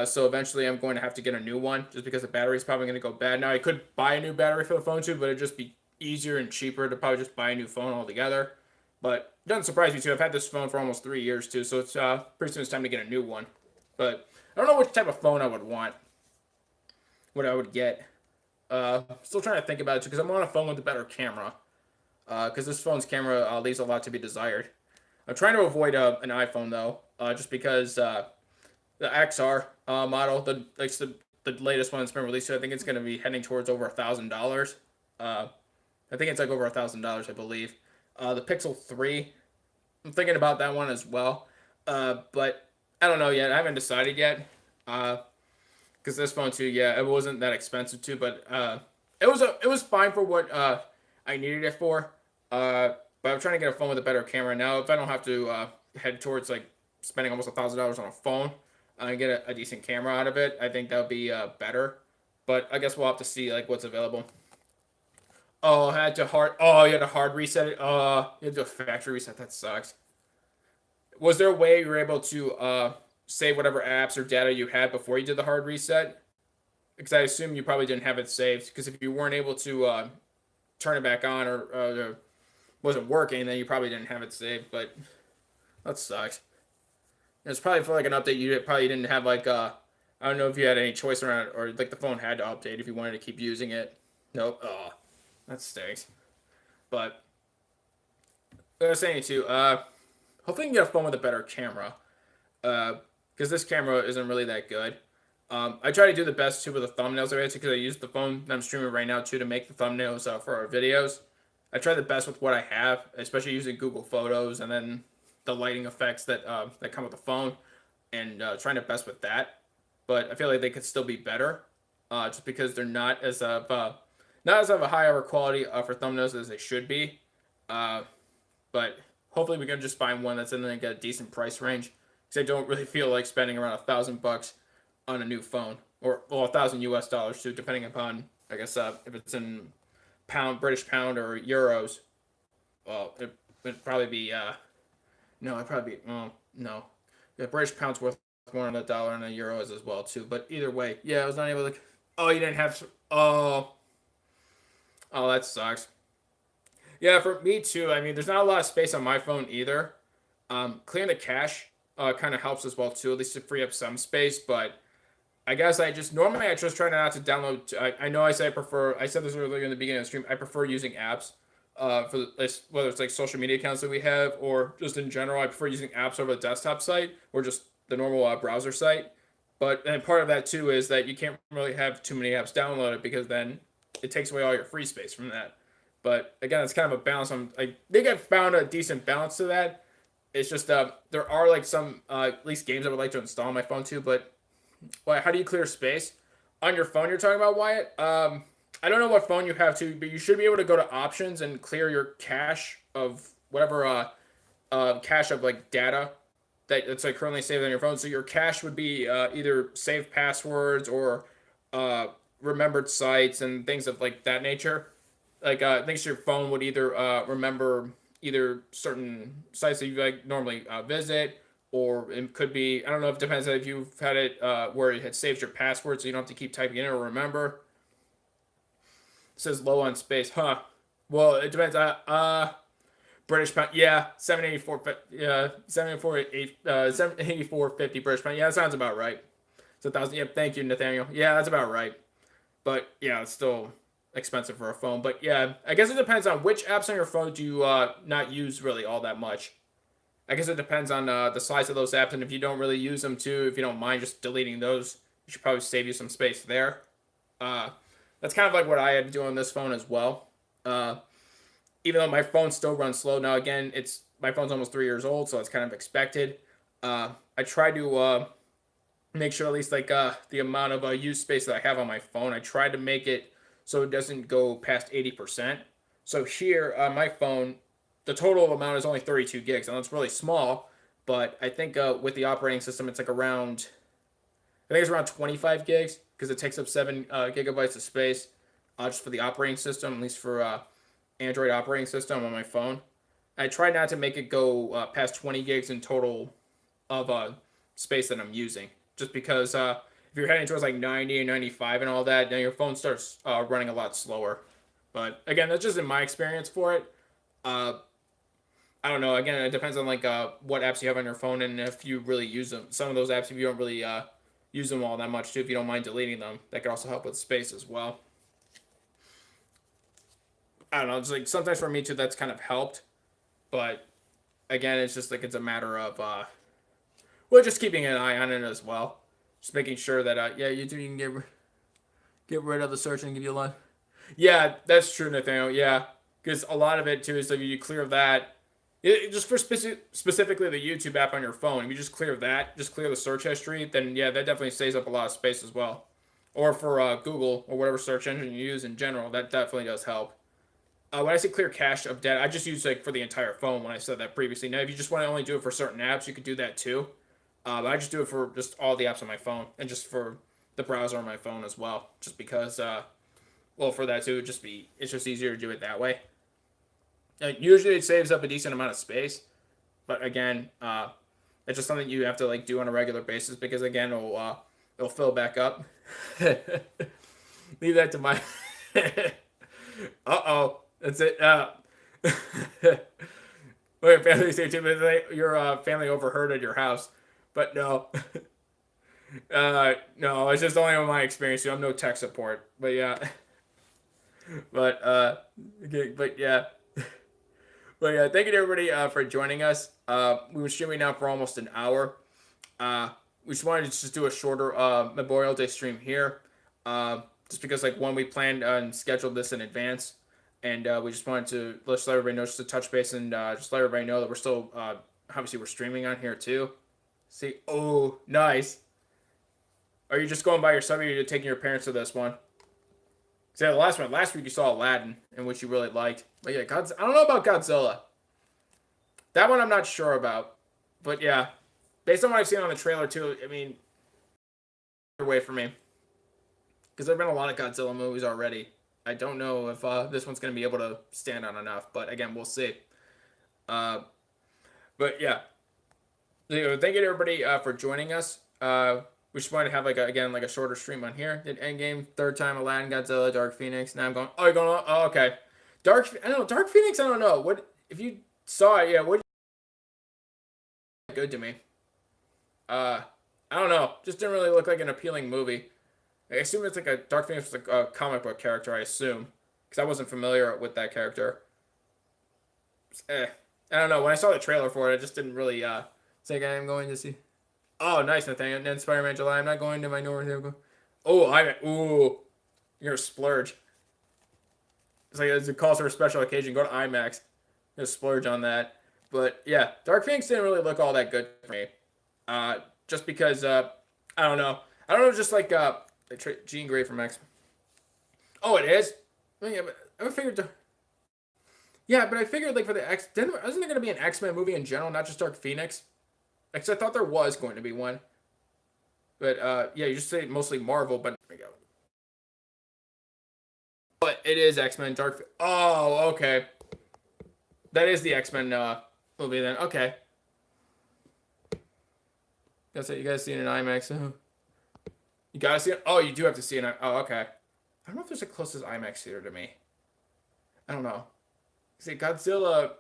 Speaker 1: So eventually I'm going to have to get a new one, just because the battery's probably going to go bad. Now I could buy a new battery for the phone too, but it'd just be easier and cheaper to probably just buy a new phone altogether. But it doesn't surprise me too. I've had this phone for almost 3 years too, so it's pretty soon it's time to get a new one. But I don't know which type of phone I would want. What I would get. Still trying to think about it too, because I want a phone with a better camera. Because this phone's camera leaves a lot to be desired. I'm trying to avoid an iPhone though, just because the XR model, the latest one that's been released, I think it's going to be heading towards over $1,000. I think it's like over $1,000, I believe. The Pixel 3, I'm thinking about that one as well. But I don't know yet. I haven't decided yet. Because this phone too, yeah, it wasn't that expensive too, but it was fine for what I needed it for. But I'm trying to get a phone with a better camera now. If I don't have to head towards like spending almost $1,000 on a phone and get a decent camera out of it, I think that would be better. But I guess we'll have to see like what's available. Oh, I had to hard. Oh, you had to hard reset it. You had to do a factory reset. That sucks. Was there a way you were able to save whatever apps or data you had before you did the hard reset? Because I assume you probably didn't have it saved. Because if you weren't able to turn it back on, or wasn't working, then you probably didn't have it saved. But that sucks. It's probably for like an update you probably didn't have like I don't know if you had any choice around it, or like the phone had to update if you wanted to keep using it. Nope. Oh, that stinks. But I was saying too, hopefully you can get a phone with a better camera. Because this camera isn't really that good. I try to do the best too with the thumbnails I because I use the phone that I'm streaming right now too to make the thumbnails for our videos. I try the best with what I have, especially using Google Photos and then the lighting effects that that come with the phone, and trying the best with that. but I feel like they could still be better, just because they're not as of a higher quality for thumbnails as they should be. Uh, but hopefully we can just find one that's in like a decent price range, because I don't really feel like spending around $1,000 on a new phone, or well, $1,000 too, depending upon, I guess, if it's in British pound or euros. Well, it'd probably be no, it'd probably be no, the British pound's worth more than a dollar, and the euros as well too. But either way, yeah, I was not able to. Oh, you didn't have. Oh, that sucks. Yeah, for me too. I mean, there's not a lot of space on my phone either. Clearing the cache kind of helps as well too, at least to free up some space. But I guess I just try not to download. I know I say I said this earlier in the beginning of the stream. I prefer using apps whether it's like social media accounts that we have, or just in general. I prefer using apps over the desktop site or just the normal browser site. But and part of that too is that you can't really have too many apps downloaded, because then it takes away all your free space from that. But again, it's kind of a balance. I think I've found a decent balance to that. It's just there are like some at least games I would like to install on my phone too. But how do you clear space on your phone? You're talking about, Wyatt. I don't know what phone you have too, but you should be able to go to options and clear your cache of whatever cache of like data that's like currently saved on your phone. So your cache would be either saved passwords or remembered sites and things of like that nature. Like things your phone would either remember either certain sites that you like normally visit, or it could be, I don't know, if it depends on if you've had it where it had saved your password so you don't have to keep typing in or remember. It says low on space, huh? Well, it depends. British pound, yeah, 784, yeah, 784.50 British pound. Yeah, that sounds about right. It's 1,000. Yep, thank you, Nathaniel. Yeah, that's about right. But yeah, it's still expensive for a phone. But yeah, I guess it depends on which apps on your phone do you not use really all that much. I guess it depends on the size of those apps, and if you don't really use them too, if you don't mind just deleting those, it should probably save you some space there. Uh, that's kind of like what I had to do on this phone as well. Even though my phone still runs slow now, again, my phone's almost 3 years old, so it's kind of expected. I try to make sure at least like the amount of use space that I have on my phone, I try to make it so it doesn't go past 80%. So here on my phone, the total amount is only 32 gigs, and that's really small. But I think with the operating system, it's like around, I think it's around 25 gigs, because it takes up 7 gigabytes of space just for the operating system, at least for Android operating system on my phone. I try not to make it go past 20 gigs in total of space that I'm using, just because if you're heading towards like 90 and 95 and all that, then your phone starts running a lot slower. But again, that's just in my experience for it. I don't know. Again, it depends on like what apps you have on your phone, and if you really use them. Some of those apps, if you don't really use them all that much too, if you don't mind deleting them, that could also help with space as well. I don't know. It's like sometimes for me too, that's kind of helped, but again, it's just like it's a matter of well, just keeping an eye on it as well, just making sure that yeah, you can get rid of the search and give you a lot. Yeah, that's true, Nathaniel. Yeah, because a lot of it too is like you clear that. Just for specifically the YouTube app on your phone, if you just clear that, just clear the search history, then yeah, that definitely saves up a lot of space as well. Or for Google or whatever search engine you use in general, that definitely does help. When I say clear cache of data, I just use like for the entire phone when I said that previously. Now, if you just want to only do it for certain apps, you could do that too. But I just do it for just all the apps on my phone, and just for the browser on my phone as well. Just because, well, for that too, it's just easier to do it that way. Usually it saves up a decent amount of space, but again, it's just something you have to like do on a regular basis, because again, it'll fill back up. Leave that to my. Uh-oh, that's it. Wait, family say too, but your family overheard at your house, but no. No, it's just only on my experience. I'm no tech support, but yeah. But okay, but yeah. But yeah, thank you to everybody for joining us. We were streaming now for almost an hour. We just wanted to just do a shorter Memorial Day stream here, just because like we planned and scheduled this in advance, and we just wanted to let everybody know, just to touch base and just let everybody know that we're still obviously we're streaming on here too. See, oh, nice. Are you just going by yourself, or are you taking your parents to this one? See, the last week you saw Aladdin, in which you really liked. But yeah, I don't know about Godzilla. That one I'm not sure about. But yeah, based on what I've seen on the trailer too, I mean, away for me. Because there have been a lot of Godzilla movies already. I don't know if this one's going to be able to stand on enough. But again, we'll see. But yeah, thank you to everybody for joining us. We just wanted to have like a shorter stream on here. Did Endgame, third time Aladdin, Godzilla, Dark Phoenix. Now I'm going. Oh, you're going. Oh, okay. Dark Phoenix. I don't know what if you saw it. Yeah, what? Good to me. I don't know. Just didn't really look like an appealing movie. I assume it's like a Dark Phoenix, like a comic book character. I assume because I wasn't familiar with that character. I don't know. When I saw the trailer for it, I just didn't really say I'm going to see. Oh, nice, Nathaniel. And then Spider-Man July. I'm not going to my North. Oh, ooh, you're gonna splurge. It's like it calls for a special occasion. Go to IMAX. Just splurge on that. But yeah, Dark Phoenix didn't really look all that good for me. Just because I don't know. I don't know. Just like Jean Grey from X. Oh, it is. Yeah, but I figured. Yeah, but I figured like for the X, wasn't there gonna be an X-Men movie in general, not just Dark Phoenix? Because I thought there was going to be one. But yeah, you just say mostly Marvel, but there we go. But it is X-Men Dark. Oh, okay. That is the X-Men movie then. Okay. That's it. You guys see it in IMAX. You gotta see it. Oh, you do have to see it. Oh, okay. I don't know if there's a closest IMAX theater to me. I don't know. See, Godzilla.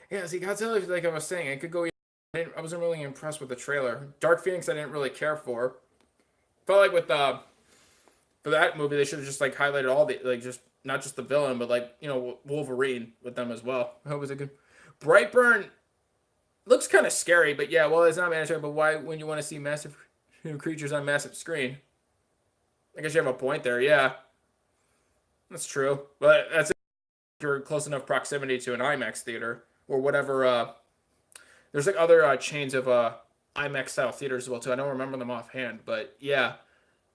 Speaker 1: Yeah, see, Godzilla, like I was saying, it could go. I wasn't really impressed with the trailer. Dark Phoenix, I didn't really care for. Felt like with for that movie, they should have just like highlighted all the like just not just the villain, but like Wolverine with them as well. I hope it's a good. Brightburn looks kind of scary, but yeah, well, it's not mandatory. But why, when you want to see massive creatures on massive screen? I guess you have a point there. Yeah, that's true. But that's if you're close enough proximity to an IMAX theater or whatever. There's like other chains of IMAX style theaters as well too. I don't remember them offhand, but yeah.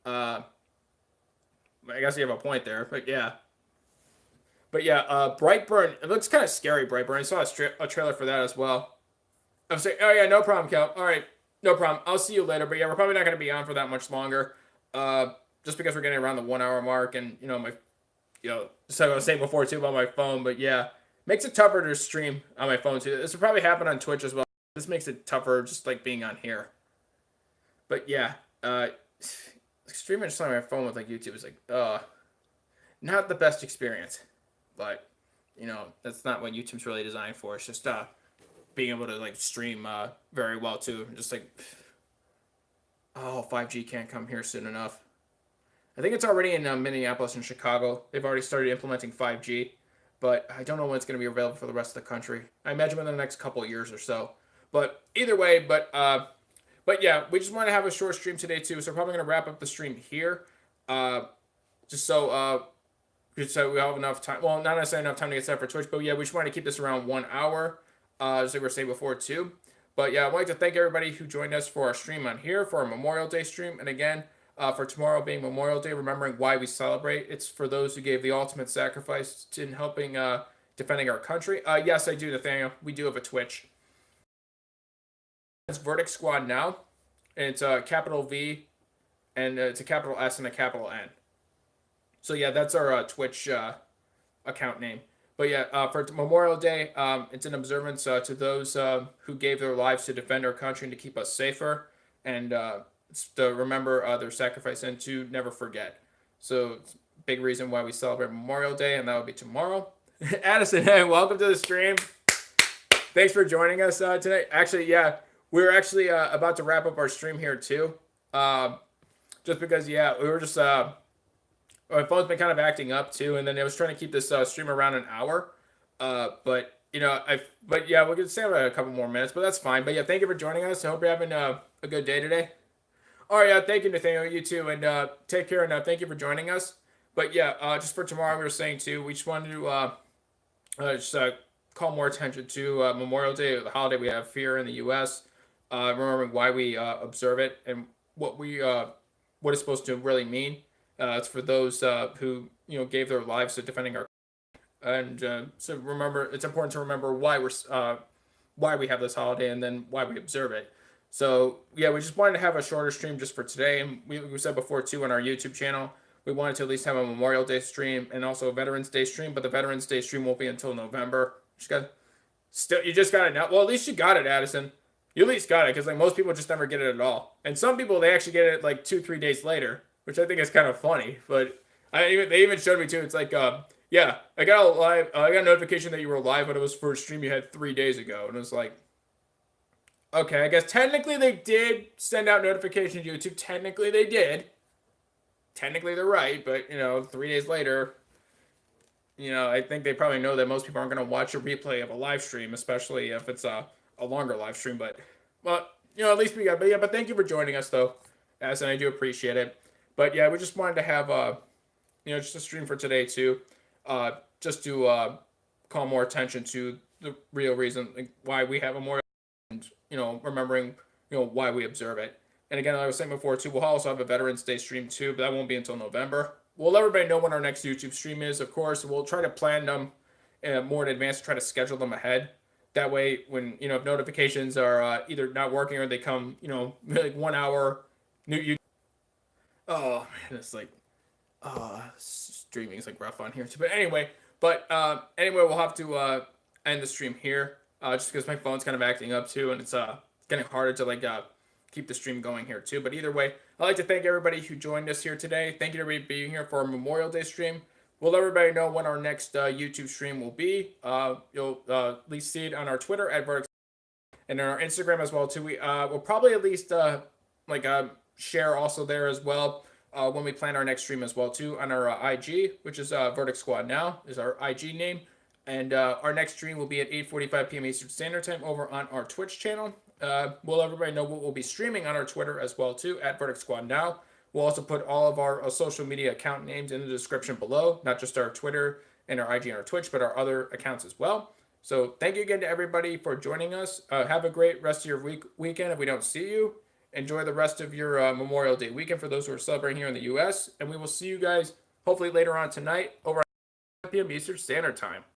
Speaker 1: I guess you have a point there, but yeah. But yeah, Brightburn. It looks kind of scary. Brightburn. I saw a trailer for that as well. I'm saying, oh yeah, no problem, Cal. All right, no problem. I'll see you later. But yeah, we're probably not going to be on for that much longer. Just because we're getting around the 1 hour mark, and just like I was saying before too about my phone. But yeah, makes it tougher to stream on my phone too. This will probably happen on Twitch as well. This makes it tougher, just like being on here. But yeah, streaming just on my phone with like YouTube is like, not the best experience. But that's not what YouTube's really designed for. It's just being able to like stream very well too. Just like, oh, 5G can't come here soon enough. I think it's already in Minneapolis and Chicago. They've already started implementing 5G, but I don't know when it's going to be available for the rest of the country. I imagine within the next couple of years or so. But either way, but yeah, we just want to have a short stream today too. So we're probably going to wrap up the stream here, just so we have enough time. Well, not necessarily enough time to get set for Twitch, but yeah, we just want to keep this around 1 hour, as we were saying before too. But yeah, I'd like to thank everybody who joined us for our stream on here for our Memorial Day stream, and again, for tomorrow being Memorial Day, remembering why we celebrate. It's for those who gave the ultimate sacrifice in helping defending our country. Yes, I do, Nathaniel. We do have a Twitch. It's VerdictSquadNow, and it's a capital V, and it's a capital S and a capital N. So yeah, that's our Twitch account name. But yeah, for Memorial Day, it's an observance to those who gave their lives to defend our country and to keep us safer, and it's to remember their sacrifice and to never forget. So it's a big reason why we celebrate Memorial Day, and that will be tomorrow. Addison, hey, welcome to the stream. Thanks for joining us today. Actually, yeah, we're actually about to wrap up our stream here too. Just because, yeah, we were just my phone's been kind of acting up too, and then I was trying to keep this stream around an hour. But yeah, we can stay about a couple more minutes, but that's fine. But yeah, thank you for joining us. I hope you're having a good day today. All right, yeah, thank you, Nathaniel. You too, and take care. And thank you for joining us. But yeah, just for tomorrow, we were saying too, we just wanted to just call more attention to Memorial Day, the holiday we have here in the U.S. Remembering why we observe it and what we what it's supposed to really mean. It's for those who gave their lives to defending our, and so remember, it's important to remember why we have this holiday and then why we observe it. So yeah, we just wanted to have a shorter stream just for today, and we said before too on our YouTube channel we wanted to at least have a Memorial Day stream and also a Veterans Day stream, but the Veterans Day stream won't be until November. You just got it now. Well, at least you got it, Addison. You at least got it, because like most people just never get it at all, and some people they actually get it like 2-3 days later, which I think is kind of funny. But they even showed me too. It's like yeah, I got a notification that you were live, but it was for a stream you had 3 days ago, and it was like, okay, I guess technically they did send out notification to YouTube. Technically they did. Technically they're right, but 3 days later, I think they probably know that most people aren't going to watch a replay of a live stream, especially if it's a longer live stream. But at least we got. But yeah, but thank you for joining us though, as I do appreciate it. But yeah, we just wanted to have just a stream for today too, just to call more attention to the real reason why we have a more, and remembering why we observe it. And again, like I was saying before too, we'll also have a Veterans Day stream too, but that won't be until November. We'll let everybody know when our next YouTube stream is, of course. We'll try to plan them more in advance, try to schedule them ahead. That way, when if notifications are either not working or they come like 1 hour new YouTube. Oh man, it's like streaming is like rough on here too. But anyway, we'll have to end the stream here just because my phone's kind of acting up too, and it's getting harder to keep the stream going here too. But either way, I'd like to thank everybody who joined us here today. Thank you to everybody being here for our Memorial Day stream. We'll let everybody know when our next YouTube stream will be. You'll at least see it on our Twitter at Verdict, and on our Instagram as well too. We'll probably at least share also there as well when we plan our next stream as well too on our IG, which is VerdictSquadNow is our IG name. And our next stream will be at 8:45 p.m. Eastern Standard Time over on our Twitch channel. We'll let everybody know what we'll be streaming on our Twitter as well too at VerdictSquadNow. We'll also put all of our social media account names in the description below, not just our Twitter and our IG and our Twitch, but our other accounts as well. So thank you again to everybody for joining us. Have a great rest of your weekend if we don't see you. Enjoy the rest of your Memorial Day weekend for those who are celebrating here in the U.S. And we will see you guys hopefully later on tonight over at 5 p.m. Eastern Standard Time.